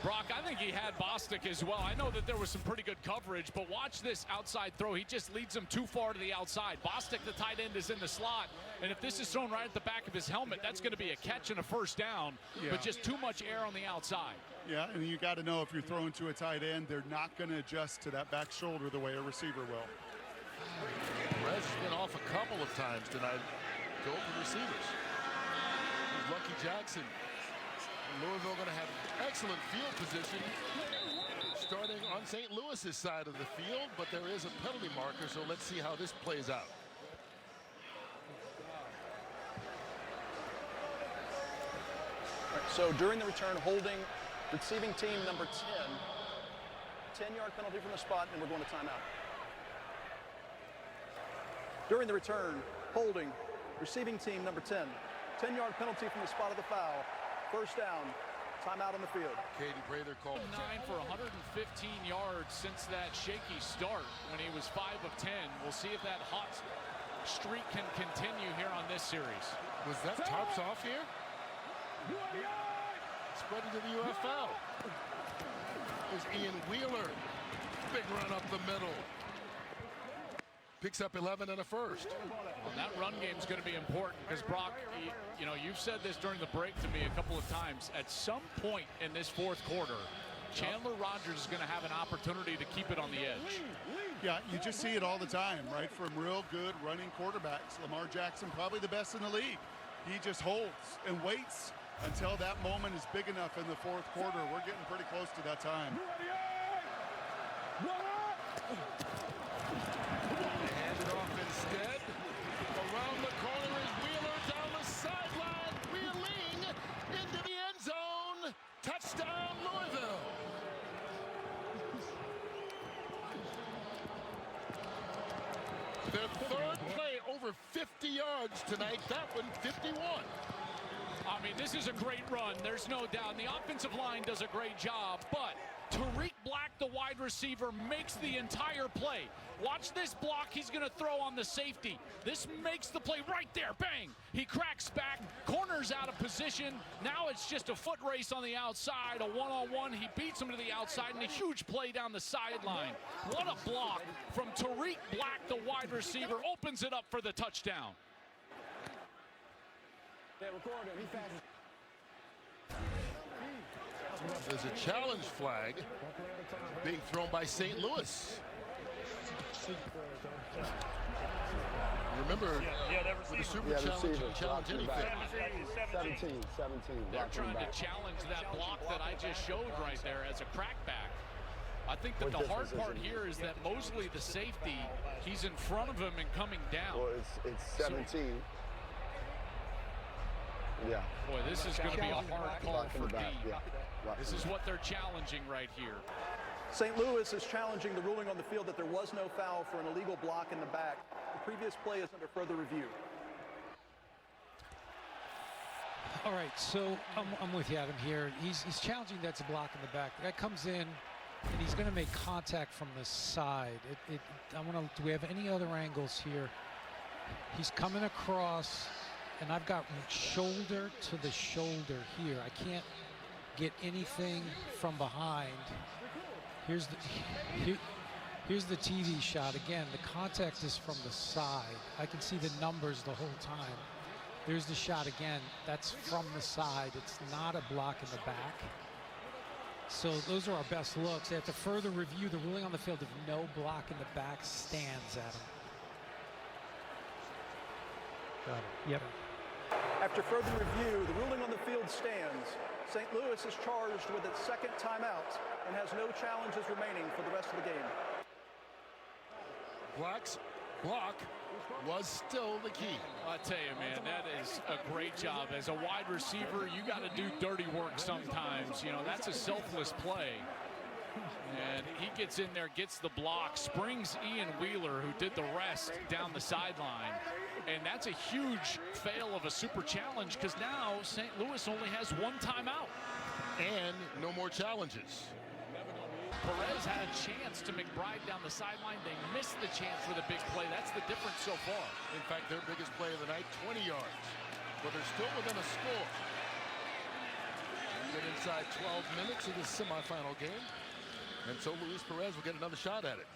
Brock, I think he had Bostic as well. I know that there was some pretty good coverage, but watch this outside throw. He just leads him too far to the outside. Bostic, the tight end, is in the slot, and if this is thrown right at the back of his helmet, that's going to be a catch and a first down, but just too much air on the outside. Yeah, and you got to know if you're throwing to a tight end, they're not going to adjust to that back shoulder the way a receiver will. Perez has been off a couple of times tonight to open receivers. Here's Lucky Jackson. Louisville going to have excellent field position starting on St. Louis's side of the field, but there is a penalty marker, so let's see how this plays out. Right, so during the return, holding receiving team number 10, 10-yard penalty from the spot, and we're going to timeout. During the return, holding receiving team number 10, 10-yard penalty from the spot of the foul. First down, timeout on the field. Caden Prather called 9 for 115 yards since that shaky start when he was 5 of 10. We'll see if that hot streak can continue here on this series. Was that Tarps off here? Spreading to the UFL. There's Ian Wheeler. Big run up the middle. Picks up 11 and a first. Well, that run game is going to be important because, Brock, you know, you've said this during the break to me a couple of times. At some point in this fourth quarter, Chandler Rogers is going to have an opportunity to keep it on the edge. Yeah, you just see it all the time, right? From real good running quarterbacks. Lamar Jackson, probably the best in the league. He just holds and waits until that moment is big enough in the fourth quarter. We're getting pretty close to that time. They hand it off instead. Around the corner is Wheeler down the sideline, wheeling into the end zone. Touchdown, Louisville. Their third play over 50 yards tonight. That one, 51. I mean, this is a great run. There's no doubt. And the offensive line does a great job. But Tariq Black, the wide receiver, makes the entire play. Watch this block he's going to throw on the safety. This makes the play right there. Bang! He cracks back. Corner's out of position. Now it's just a foot race on the outside. A one-on-one. He beats him to the outside. And a huge play down the sideline. What a block from Tariq Black, the wide receiver. Opens it up for the touchdown. There's a challenge flag being thrown by St. Louis. Remember, with the Super Challenge, you challenge anything. 17. They're trying to challenge that block that I just showed right there as a crackback. I think that the hard part here is that Mosley, the safety, he's in front of him and coming down. Well, it's 17. Yeah. Boy, this is going to be a hard call for D. Yeah. This is what they're challenging right here. St. Louis is challenging the ruling on the field that there was no foul for an illegal block in the back. The previous play is under further review. All right, so I'm with you, Adam, here. He's challenging that's a block in the back. The guy comes in, and he's going to make contact from the side. Do we have any other angles here? He's coming across, and I've got shoulder to the shoulder here. I can't get anything from behind. Here's the TV shot. Again, the contact is from the side. I can see the numbers the whole time. There's the shot again. That's from the side. It's not a block in the back. So those are our best looks. They have to further review the ruling on the field if no block in the back stands at him. Got it. Yep. After further review, the ruling on the field stands. St. Louis is charged with its second timeout and has no challenges remaining for the rest of the game. Black's block was still the key. I tell you, man, that is a great job. As a wide receiver, you got to do dirty work sometimes. You know, that's a selfless play. And he gets in there, gets the block, springs Ian Wheeler, who did the rest, down the sideline. And that's a huge fail of a super challenge because now St. Louis only has one timeout. And no more challenges. Perez had a chance to McBride down the sideline. They missed the chance for the big play. That's the difference so far. In fact, their biggest play of the night, 20 yards. But they're still within a score. Get inside 12 minutes of the semifinal game. And so Luis Perez will get another shot at it.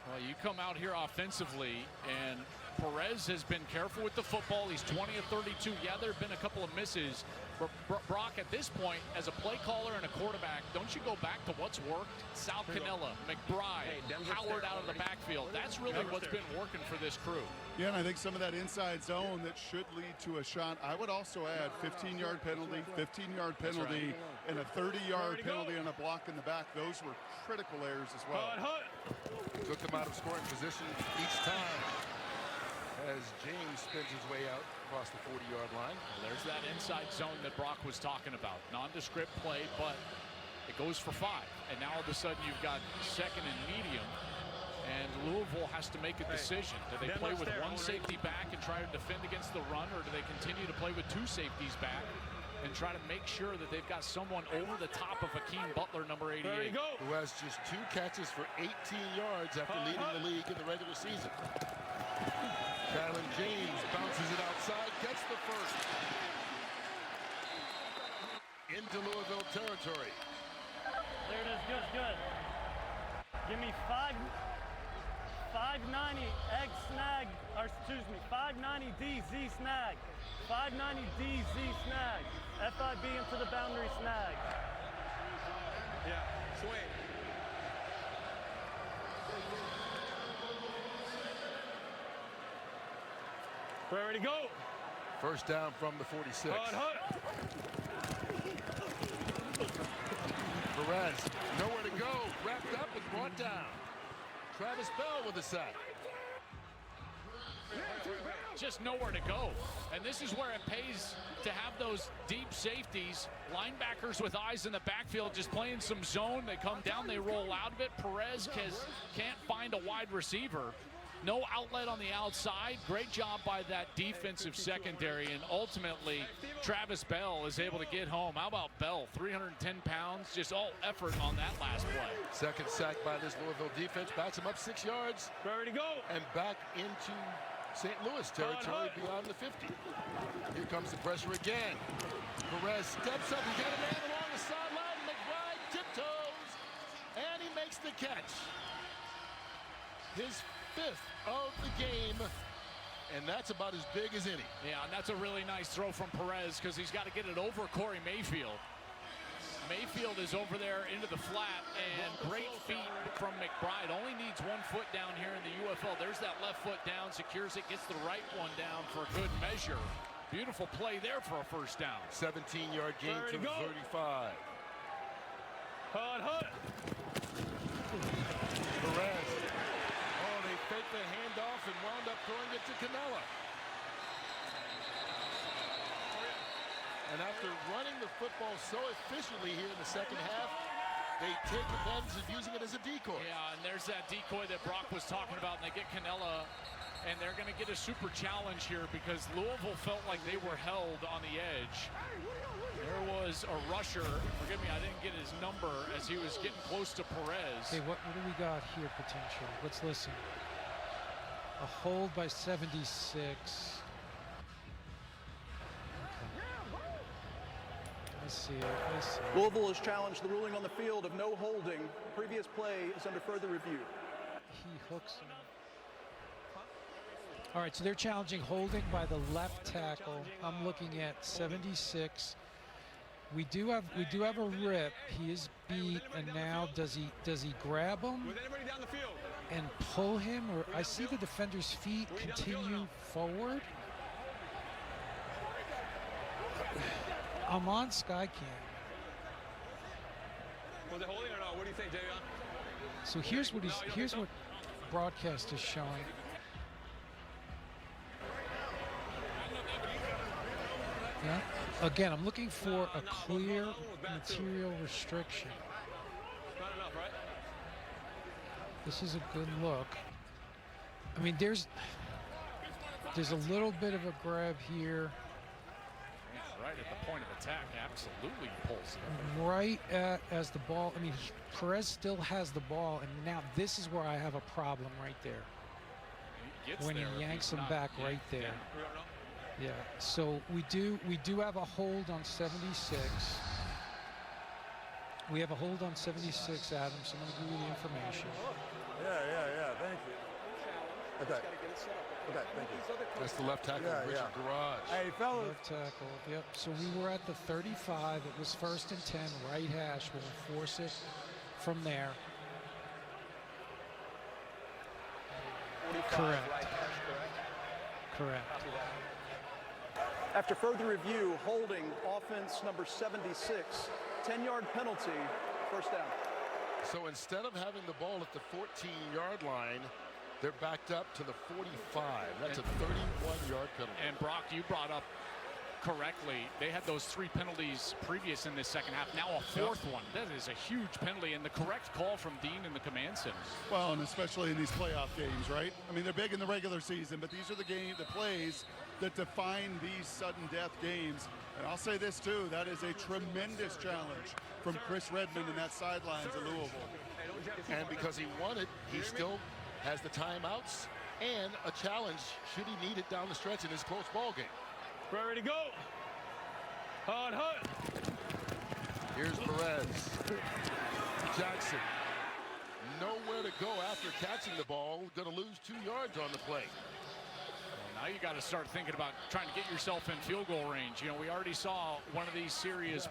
Well, you come out here offensively, and Perez has been careful with the football. He's 20 of 32. Yeah, there have been a couple of misses. But Brock, at this point, as a play caller and a quarterback, don't you go back to what's worked? Sal Cannella, McBride, Howard out of the backfield. That's really what's been working for this crew. Yeah, and I think some of that inside zone that should lead to a shot. I would also add 15-yard penalty, 15-yard penalty, and a 30-yard penalty on a block in the back. Those were critical errors as well. Took them out of scoring position each time as James spins his way out across the 40-yard line. Well, there's that inside zone that Brock was talking about. Nondescript play, but it goes for 5. And now all of a sudden you've got second and medium. And Louisville has to make a decision. Do they play with one safety back and try to defend against the run, or do they continue to play with 2 safeties back and try to make sure that they've got someone over the top of Akeem Butler, number 88? There you go. Who has just 2 catches for 18 yards after leading the league in the regular season. Kylan James bounces it outside, gets the first. Into Louisville territory. There it is, good. Give me 590 X snag, or excuse me, 590 DZ snag. 590 DZ snag. FIB into the boundary snag. Yeah, swing. Ready to go. First down from the 46. Perez, nowhere to go, wrapped up and brought down. Travis Bell with the sack. Just nowhere to go. And this is where it pays to have those deep safeties, linebackers with eyes in the backfield, just playing some zone. They come down, they roll out of it. Perez can't find a wide receiver. No outlet on the outside. Great job by that defensive secondary, and ultimately Travis Bell is able to get home. How about Bell? 310 pounds, just all effort on that last play. Second sack by this Louisville defense, backs him up 6 yards. Ready to go. And back into St. Louis territory beyond the 50. Here comes the pressure again. Perez steps up, he got a man along the sideline. McBride tiptoes, and he makes the catch. His 5th of the game, and that's about as big as any. Yeah, and that's a really nice throw from Perez because he's got to get it over Corey Mayfield. Mayfield is over there into the flat, and great feet from McBride. Only needs 1 foot down here in the UFL. There's that left foot down, secures it, gets the right one down for a good measure. Beautiful play there for a first down. 17-yard gain to the 35. Hut. Perez. Oh, they faked the handoff and wound up throwing it to Canella. And after running the football so efficiently here in the second half, they take advantage of using it as a decoy. Yeah, and there's that decoy that Brock was talking about, and they get Canella, and they're going to get a super challenge here because Louisville felt like they were held on the edge. There was a rusher, forgive me, I didn't get his number as he was getting close to Perez. Okay, what do we got here potentially? Let's listen. A hold by 76. I see it. Louisville has challenged the ruling on the field of no holding. The previous play is under further review. He hooks him. All right, so they're challenging holding by the left tackle. I'm looking at 76. We do have a rip. He is beat, and now does he grab him and pull him? Or I see the defender's feet continue forward. I'm on Skycam. Was it holding or not? What do you think, Davion? So here's what broadcast is showing. Yeah. Again, I'm looking for a clear material restriction. Not enough, right? This is a good look. I mean, there's a little bit of a grab here. Right at the point of attack, absolutely pulls it. Right as the ball, I mean, Perez still has the ball, and now this is where I have a problem right there. When he yanks him back right there. Yeah, so we do have a hold on 76. We have a hold on 76, Adam, so I'm going to give you the information. Yeah, thank you. Okay, thank you. That's the left tackle, Richard Garage. Hey, fellas. Left tackle, yep. So we were at the 35. It was 1st and 10, right hash. We'll force it from there. Correct. Correct. After further review, holding offense number 76, 10-yard penalty, first down. So instead of having the ball at the 14-yard line, they're backed up to the 45. That's a 31-yard penalty. And Brock, you brought up correctly, they had those 3 penalties previous in this second half. Now a 4th one. That is a huge penalty, and the correct call from Dean in the command center. Well, and especially in these playoff games, right? I mean, they're big in the regular season, but these are the plays that define these sudden death games. And I'll say this too, that is a tremendous challenge from Chris Redmond in that sidelines at Louisville. And because he won it, he still has the timeouts and a challenge should he need it down the stretch in his close ball game. Ready to go. Hut. Here's Perez. Jackson. Nowhere to go after catching the ball. Going to lose 2 yards on the play. Well, now you got to start thinking about trying to get yourself in field goal range. You know, we already saw one of these series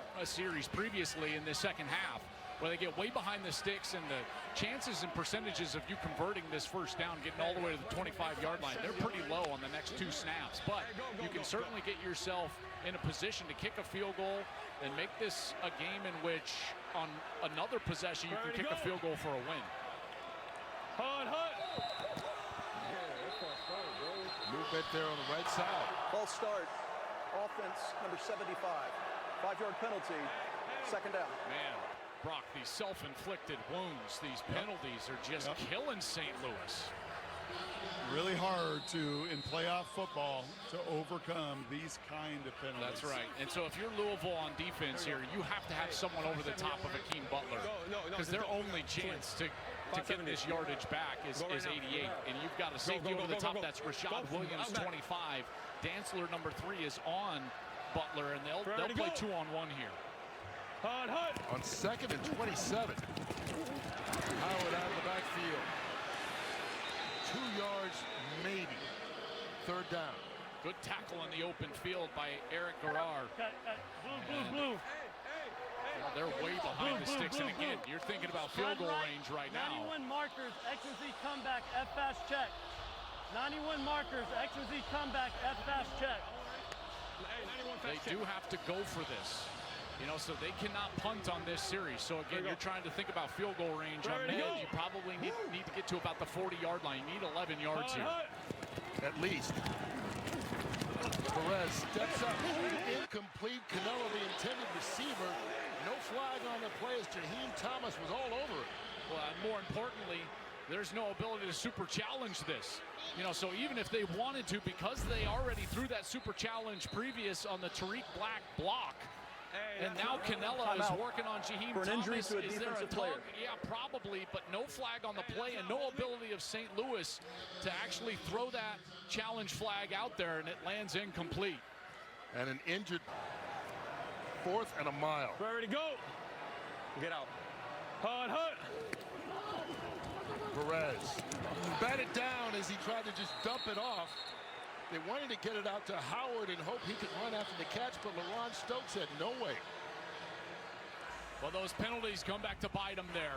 previously in the second half. where they get way behind the sticks, and the chances and percentages of you converting this first down, getting all the way to the 25-yard line, they're pretty low on the next 2 snaps. But you can certainly get yourself in a position to kick a field goal and make this a game in which on another possession you can kick a field goal for a win. Movement there on the right side. False start. Offense number 75. 5-yard penalty. Second down. Man, Brock, these self-inflicted wounds, these penalties are just killing St. Louis. Really hard to, in playoff football, to overcome these kind of penalties. That's right. And so if you're Louisville on defense here, you have to have someone over the top of Akeem Butler, because their only chance to get this yardage back is 88. And you've got a safety over the top. That's Rashad Williams, 25. Dantzler, number 3, is on Butler, and they'll play 2-on-1 here. On 2nd and 27. Howard out of the backfield. 2 yards, maybe. 3rd down. Good tackle in the open field by Eric Garrar. Blue. They're way behind the sticks, and again, you're thinking about field goal range right now. 91 markers, X and Z comeback, F fast check. 91 markers, X and Z comeback, F fast check. They do have to go for this. You know, so they cannot punt on this series. So again, you're trying to think about field goal range. On mid, you probably need to get to about the 40-yard line. You need 11 yards here. At least. Perez steps up. Incomplete. Canelo, the intended receiver. No flag on the play as Jaheim Thomas was all over it. Well, and more importantly, there's no ability to super challenge this. You know, so even if they wanted to, because they already threw that super challenge previous on the Tariq Black block, and now Canelo is working on Jaheim for an Thomas. Injury to a is there a defensive tug? player? Yeah, probably, but no flag on the play and no ability of St. Louis to actually throw that challenge flag out there, and it lands incomplete. And an injured 4th and a mile. Ready to go. Get out. Hut. Perez batted down as he tried to just dump it off. They wanted to get it out to Howard and hope he could run after the catch, but LaRon Stokes said no way. Well, those penalties come back to bite them there.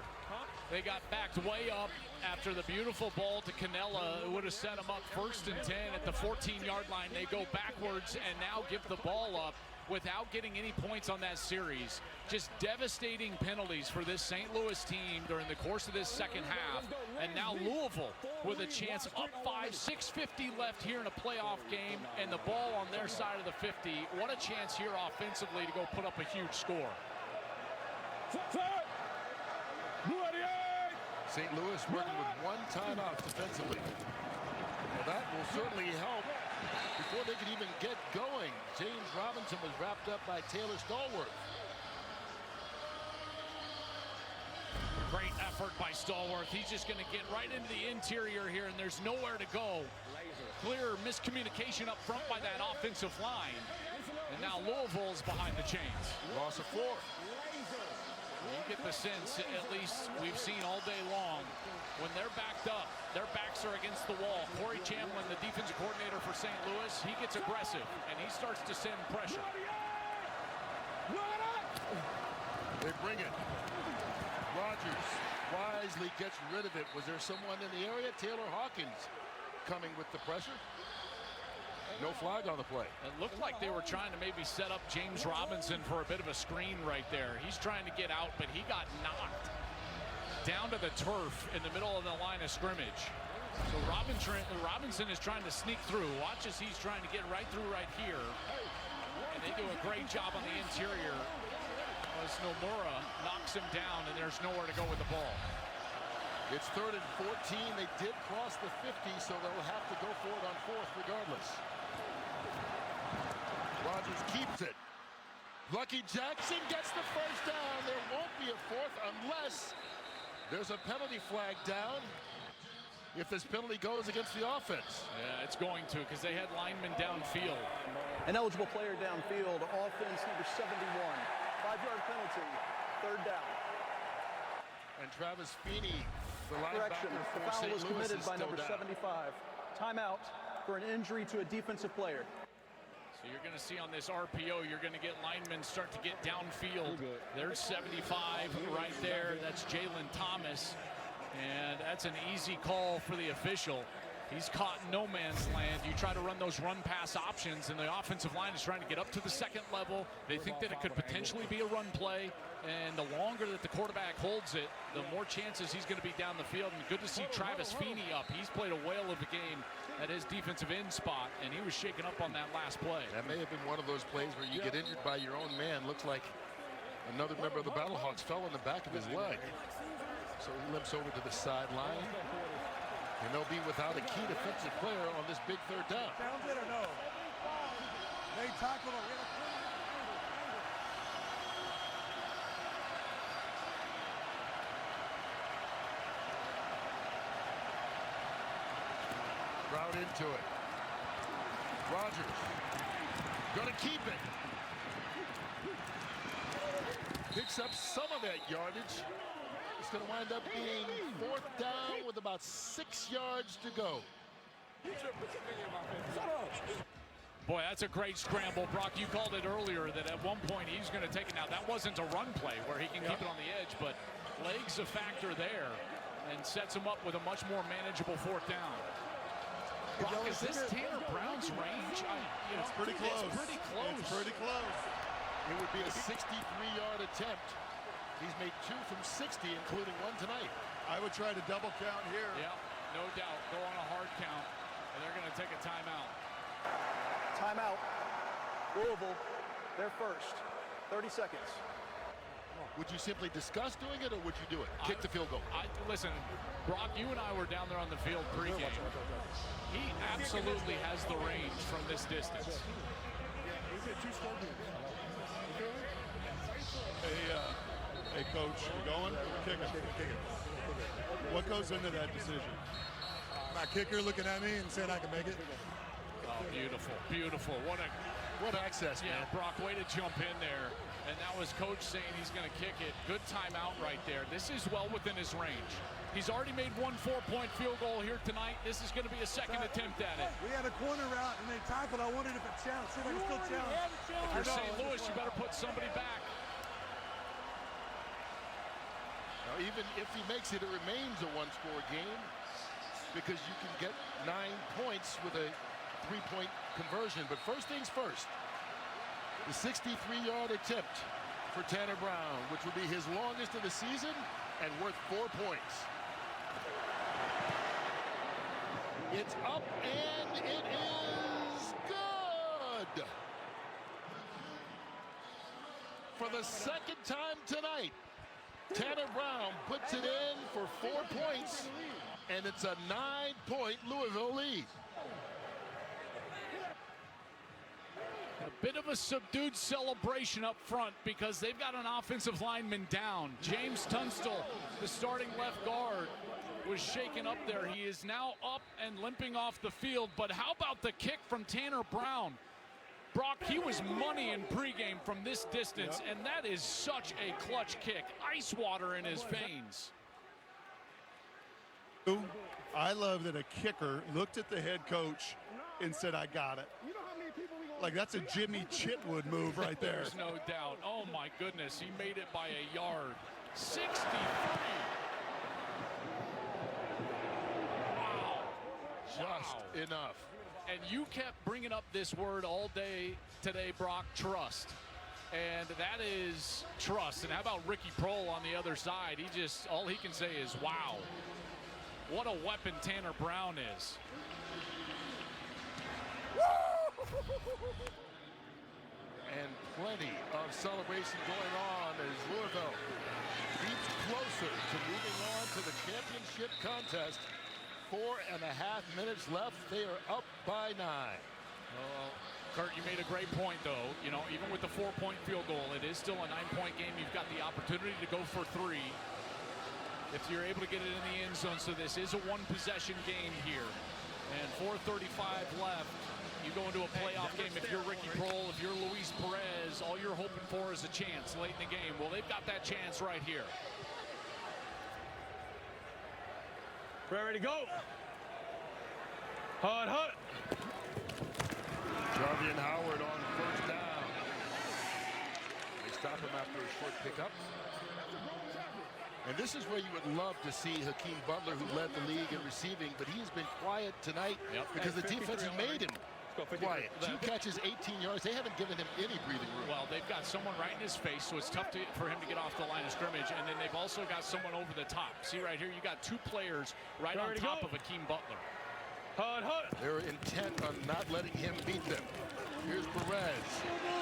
They got backed way up after the beautiful ball to Canella. It would have set them up 1st and 10 at the 14-yard line. They go backwards and now give the ball up without getting any points on that series. Just devastating penalties for this St. Louis team during the course of this second half. And now Louisville with a chance up 5, 6:50 left here in a playoff game, and the ball on their side of the 50. What a chance here offensively to go put up a huge score. St. Louis working with 1 timeout defensively. Well, that will certainly help before they can even get going. James Robinson was wrapped up by Taylor Stallworth. Great effort by Stallworth. He's just going to get right into the interior here, and there's nowhere to go. Clear miscommunication up front by that offensive line. And now Louisville's behind the chains. Loss of 4. You get the sense, at least we've seen all day long, when they're backed up, their backs are against the wall. Corey Chamblin, the defensive coordinator for St. Louis, he gets aggressive, and he starts to send pressure. They bring it. Rogers wisely gets rid of it. Was there someone in the area? Taylor Hawkins coming with the pressure. No flag on the play. It looked like they were trying to maybe set up James Robinson for a bit of a screen right there. He's trying to get out, but he got knocked down to the turf in the middle of the line of scrimmage. So Robinson is trying to sneak through. Watch as he's trying to get right through right here. And they do a great job on the interior as Nomura knocks him down, and there's nowhere to go with the ball. It's 3rd and 14. They did cross the 50, so they'll have to go for it on 4th regardless. Rogers keeps it. Lucky Jackson gets the 1st down. There won't be a 4th unless there's a penalty flag down. If this penalty goes against the offense. Yeah, it's going to, because they had linemen downfield. An eligible player downfield, offense number 71. 5-yard penalty, 3rd down. And Travis Feeney, the Correction, linebacker the for foul St. was Louis, committed is by still number down. 75. Timeout for an injury to a defensive player. So you're going to see on this RPO, you're going to get linemen start to get downfield. There's 75 right there. That's Jalen Thomas. And that's an easy call for the official. He's caught in no man's land. You try to run those run-pass options, and the offensive line is trying to get up to the second level. They think that it could potentially be a run play, and the longer that the quarterback holds it, the more chances he's going to be down the field. And good to see Travis Feeney up. He's played a whale of a game at his defensive end spot, and he was shaken up on that last play. That may have been one of those plays where you get injured by your own man. Looks like another member of the Battlehawks fell in the back of his leg. So he limps over to the sideline. And they'll be without a key defensive player on this big third down. Sounds it or no? They tackled him. Route into it. Rogers gonna keep it. Picks up some of that yardage. It's going to wind up being 4th down with about 6 yards to go. Boy, that's a great scramble. Brock, you called it earlier that at one point he's going to take it. Now, that wasn't a run play where he can keep it on the edge, but legs a factor there and sets him up with a much more manageable 4th down. Brock, is this Tanner Brown's range? It's pretty close. It's pretty close. It's pretty close. It would be a 63-yard attempt. He's made 2 from 60, including 1 tonight. I would try to double count here. Yeah, no doubt. Go on a hard count, and they're going to take a timeout. Timeout. Louisville, they're first. 30 seconds. Would you simply discuss doing it, or would you do it? Kick the field goal. Listen, Brock, you and I were down there on the field pregame. He absolutely has the range from this distance. Hey, coach, you going? Kick it. What goes into that decision? My kicker looking at me and said I can make it. Oh, beautiful, beautiful. What access, man. Yeah, Brock, way to jump in there. And that was coach saying he's going to kick it. Good timeout right there. This is well within his range. He's already made 1 4-point field goal here tonight. This is going to be a second attempt at it. We had a corner route and they tackled. I wondered if it challenged. See if I can still challenge. If you're St. Louis, you better put somebody back. Now, even if he makes it, it remains a 1-score game because you can get 9 points with a 3-point conversion. But first things first, the 63-yard attempt for Tanner Brown, which will be his longest of the season and worth 4 points. It's up and it is good. For the second time tonight, Tanner Brown puts it in for 4 points, and it's a 9-point Louisville lead. A bit of a subdued celebration up front because they've got an offensive lineman down. James Tunstall, the starting left guard, was shaken up there. He is now up and limping off the field. But how about the kick from Tanner Brown? Brock, he was money in pregame from this distance, and that is such a clutch kick. Ice water in his veins. I love that a kicker looked at the head coach and said, I got it. Like, that's a Jimmy Chitwood move right there. There's no doubt. Oh, my goodness. He made it by a yard. 63. Wow. Just enough. And you kept bringing up this word all day today, Brock, trust. And that is trust. And how about Ricky Prohl on the other side? All he can say is, wow. What a weapon Tanner Brown is. And plenty of celebration going on as Louisville creeps closer to moving on to the championship contest. 4.5 minutes left. They are up by 9. Kurt, you made a great point, though. You know, even with the 4-point field goal, it is still a 9-point game. You've got the opportunity to go for 3 if you're able to get it in the end zone. So this is a 1-possession game here. And 4:35 left. You go into a playoff game. If you're Ricky Prohl, if you're Luis Perez, all you're hoping for is a chance late in the game. Well, they've got that chance right here. Ready to go. Hard. Jarvian Howard on first down. They stop him after a short pickup. And this is where you would love to see Hakeem Butler, who led the league in receiving, but he has been quiet tonight because the defense has made him quiet. 2 catches, 18 yards. They haven't given him any breathing room. Well, they've got someone right in his face, so it's tough for him to get off the line of scrimmage. And then they've also got someone over the top. See right here, you got 2 players right on top of Hakeem Butler. They're intent on not letting him beat them. Here's Perez.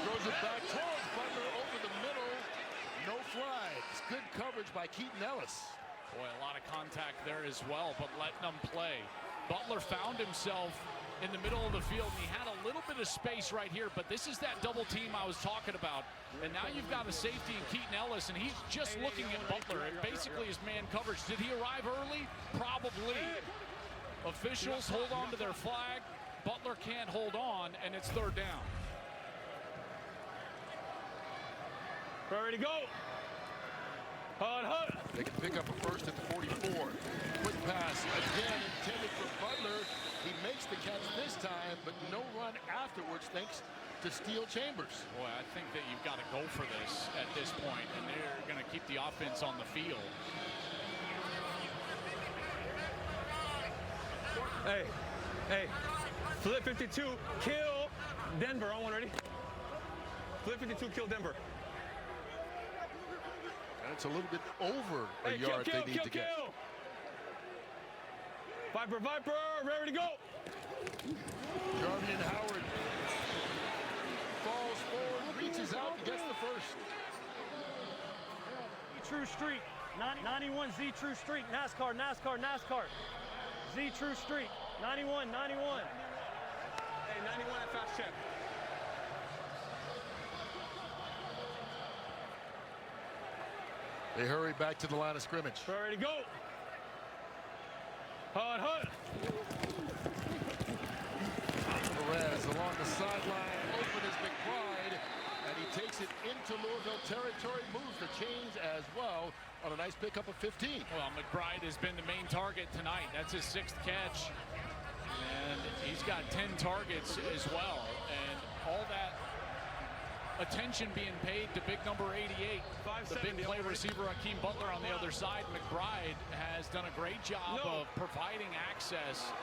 Throws it back towards Butler over the middle. No flags. Good coverage by Keaton Ellis. Boy, a lot of contact there as well, but letting them play. Butler found himself in the middle of the field, and he had a little bit of space right here, but this is that double team I was talking about. And now you've got a safety in Keaton Ellis, and he's just looking at Butler. It basically is man coverage. Did he arrive early? Probably. Officials hold on to their flag. Butler can't hold on, and it's 3rd down. Ready to go. They can pick up a first at the 44. Quick pass again intended for Butler. He makes the catch this time, but no run afterwards thanks to Steel Chambers. Boy, I think that you've got to go for this at this point, and they're going to keep the offense on the field. Hey, flip 52, kill Denver. On one, ready? Flip 52, kill Denver. And it's a little bit over a yard they need to get. Viper, ready to go. Jarvian Howard falls forward, reaches out, and gets the first. True Street, 91 Z True Street, NASCAR. Z True Street, 91. Hey, 91 at fast check. They hurry back to the line of scrimmage. Ready to go. Hut. Perez along the sideline, open is McBride, and he takes it into Louisville territory, moves the chains as well on a nice pickup of 15. Well, McBride has been the main target tonight. That's his 6th catch, and he's got 10 targets as well, and all that attention being paid to big number 88, the big play receiver Hakeem Butler on the other side. McBride has done a great job of providing access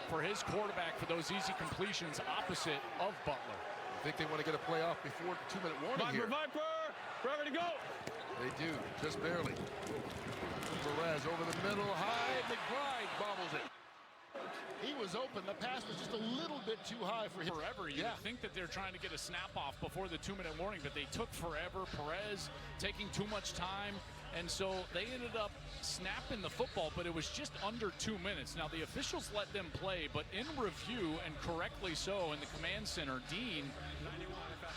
for his quarterback for those easy completions opposite of Butler. I think they want to get a play off before the 2-minute warning here. Viper, ready to go. They do, just barely. Perez over the middle, high, McBride bobbles it. He was open. The pass was just a little bit too high for him. Forever. You think that they're trying to get a snap off before the 2-minute warning, but they took forever. Perez taking too much time, and so they ended up snapping the football, but it was just under 2 minutes. Now, the officials let them play, but in review, and correctly so, in the command center, Dean,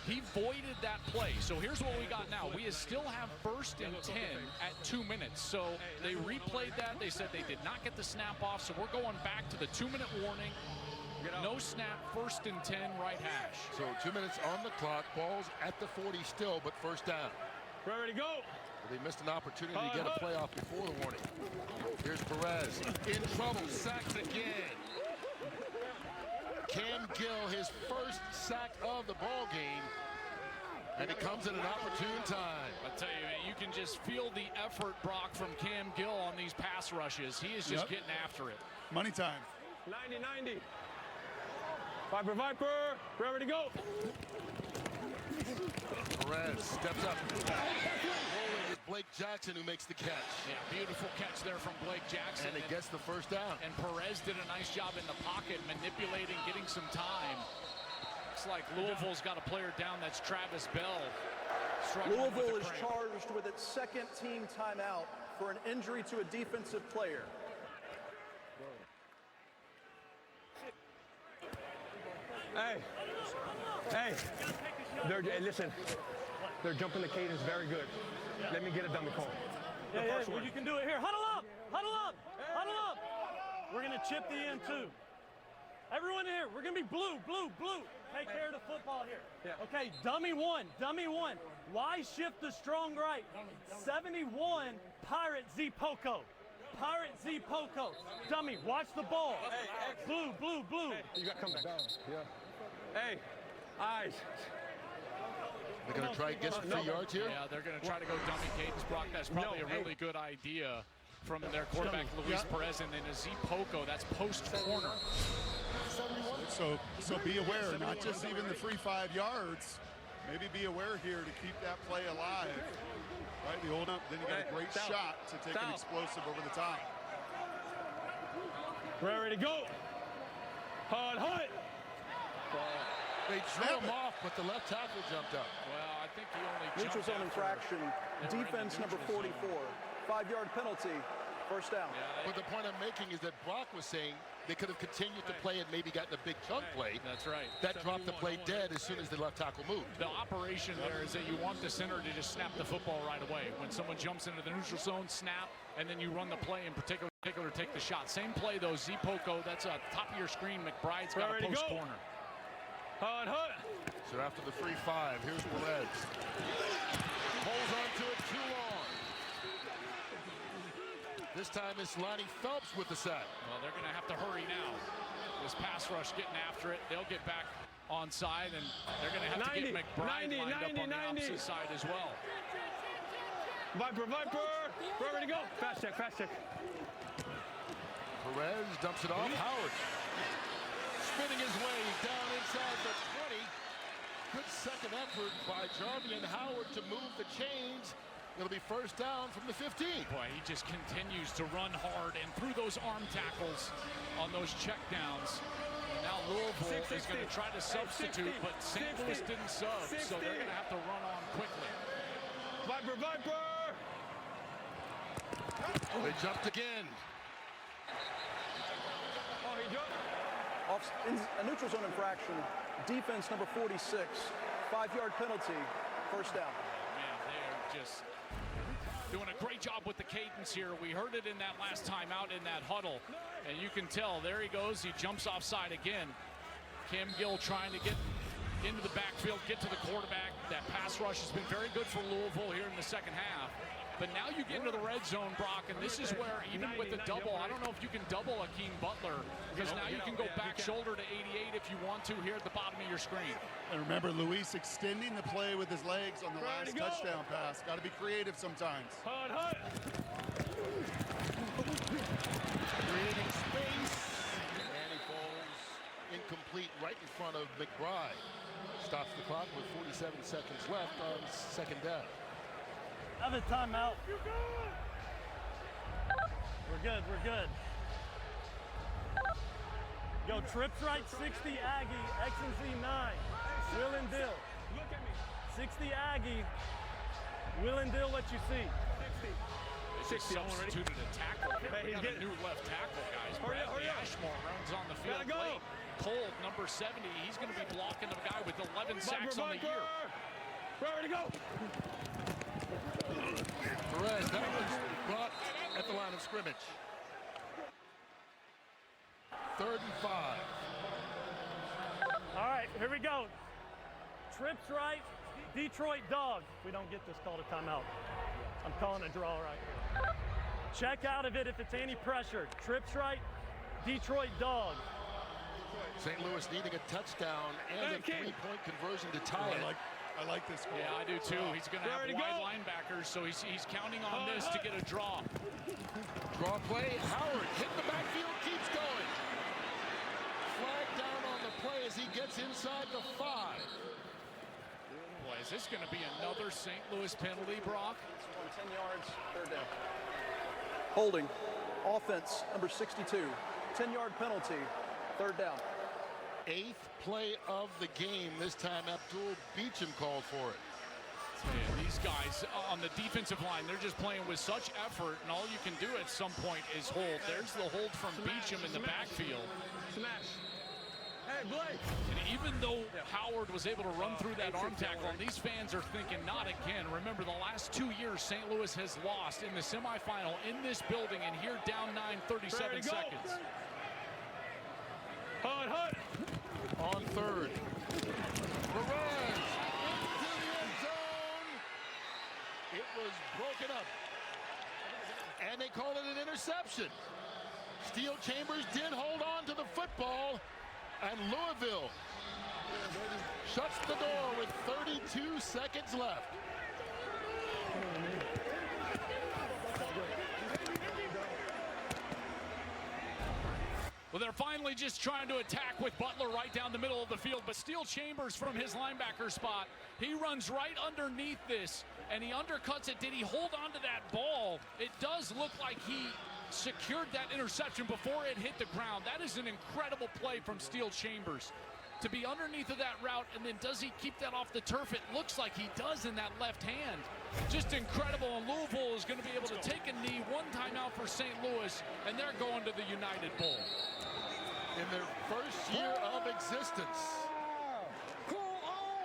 he voided that play. So here's what we got now. We still have 1st and 10 at 2 minutes. So they replayed that. They said they did not get the snap off. So we're going back to the 2-minute warning. No snap, 1st and 10, right hash. So 2 minutes on the clock. Ball's at the 40 still, but first down. Ready to go. They missed an opportunity to get a playoff before the warning. Here's Perez in trouble, sacked again. Cam Gill, his first sack of the ball game, and it comes at an opportune time. I tell you, you can just feel the effort, Brock, from Cam Gill on these pass rushes. He is just getting after it. Money time. 90. Viper, ready to go. Perez steps up. Rolling is Blake Jackson, who makes the catch. Yeah, beautiful catch there from Blake Jackson. And it gets the first down. And Perez did a nice job in the pocket, manipulating, getting some time. Looks like Louisville's got a player down. That's Travis Bell. Louisville is charged with its 2nd team timeout for an injury to a defensive player. Hey, listen, they're jumping the cadence very good. Let me get a dummy call. Yeah, you can do it here. Huddle up. We're going to chip the end too. Everyone here, we're going to be blue. Take care of the football here. Yeah. Okay, dummy one. Why shift the strong right? 71, Pirate Z Poco. Dummy, watch the ball. Hey, blue. Hey, you got to come back. Yeah. Hey, Eyes. They're going to try and get some 3 yards here? Yeah, they're going to try to go dummy cadence, Brock. That's probably a really good idea from their quarterback, Luis Perez, and then a Z Poco. That's post corner. So be aware, not just even the free 5 yards. Maybe be aware here to keep that play alive. Right, the old up, then you got a great shot to take an explosive over the top. Ready to go. Hard hut. They drew him off, but the left tackle jumped up. Well, I think he only Neutral jumped zone infraction. Defense number 44. 5-yard penalty. First down. But the point I'm making is that Brock was saying they could have continued to play and maybe gotten a big chunk play. That's right. That dropped the play dead as soon as the left tackle moved. The operation there is that you want the center to just snap the football right away. When someone jumps into the neutral zone, snap, and then you run the play in particular take the shot. Same play though, Z Poco, that's top of your screen. McBride's got a post corner. Hard hut. So after the free 5, here's Perez. Holds on to it too long. This time it's Lonnie Phelps with the sack. Well, they're going to have to hurry now. This pass rush getting after it. They'll get back onside, and they're going to have to get McBride lined up on the opposite side as well. Viper. Ready to go. Fast check. Perez dumps it off. Howard spinning his way down inside the 20. Good second effort by Jarvian Howard to move the chains. It'll be first down from the 15. Boy, he just continues to run hard and through those arm tackles on those checkdowns. Now Louisville is going to try to substitute, but St. Louis didn't sub, so they're going to have to run on quickly. Viper. They jumped again. Oh, he jumped. In a neutral zone infraction. Defense number 46. 5-yard penalty. First down. Man, they're just doing a great job with the cadence here. We heard it in that last time out in that huddle, and you can tell. There he goes. He jumps offside again. Cam Gill trying to get into the backfield, get to the quarterback. That pass rush has been very good for Louisville here in the second half. But now you get into the red zone, Brock, and this is where, even with the double, I don't know if you can double Akeem Butler, because now you can go back shoulder to 88 if you want to here at the bottom of your screen. And remember, Luis extending the play with his legs on the last touchdown pass. Got to be creative sometimes. Hard hut. Creating space. And he falls incomplete right in front of McBride. Stops the clock with 47 seconds left on second down. Have a timeout. We're good. Go trips right 60 Aggie, X and Z 9. Will and Dill. 60 Aggie. Will and Dill what you see. 60. They substituted a tackle. They got a new left tackle, guys. Bradley Ashmore runs on the field late. Cole, number 70, he's going to be blocking a guy with 11 sacks on the year. Ready to go. Perez, that was brought at the line of scrimmage. 3rd and 5. All right, here we go. Trips right, Detroit dog. We don't get this called a timeout. I'm calling a draw right here. Check out of it if it's any pressure. Trips right, Detroit dog. St. Louis needing a touchdown and a 3-point conversion to tie it. I like this call. Yeah, I do too. He's going to have wide linebackers, so he's counting on this to get a draw. Draw play. Howard hit the backfield, keeps going. Flag down on the play as he gets inside the 5. Boy, is this going to be another St. Louis penalty, Brock? 10 yards, 3rd down. Holding. Offense, number 62. 10-yard penalty, 3rd down. 8th play of the game. This time Abdul Beecham called for it. Man, these guys on the defensive line, they're just playing with such effort, and all you can do at some point is hold. There's the hold from Beecham in the backfield. Smash. Hey, Blake. And even though Howard was able to run through that arm tackle, these fans are thinking, not again. Remember, the last 2 years, St. Louis has lost in the semifinal in this building, and here down 9, 37 seconds. Hut. On 3rd. Perez into the end zone. It was broken up. And they called it an interception. Steel Chambers did hold on to the football. And Louisville Shuts the door with 32 seconds left. Well, they're finally just trying to attack with Butler right down the middle of the field, but Steel Chambers from his linebacker spot, he runs right underneath this, and he undercuts it. Did he hold on to that ball? It does look like he secured that interception before it hit the ground. That is an incredible play from Steel Chambers. To be underneath of that route, and then does he keep that off the turf? It looks like he does in that left hand. Just incredible, and Louisville is going to be able to take a knee, one timeout for St. Louis, and they're going to the United Bowl. In their first year of existence,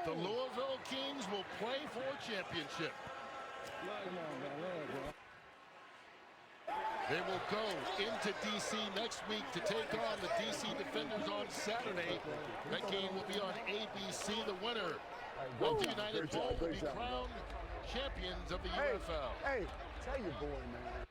the Louisville Kings will play for a championship. They will go into D.C. next week to take on the D.C. Defenders on Saturday. That game will be on ABC. The winner of the United Bowl will be crowned champions of the UFL. Hey, tell your boy, man.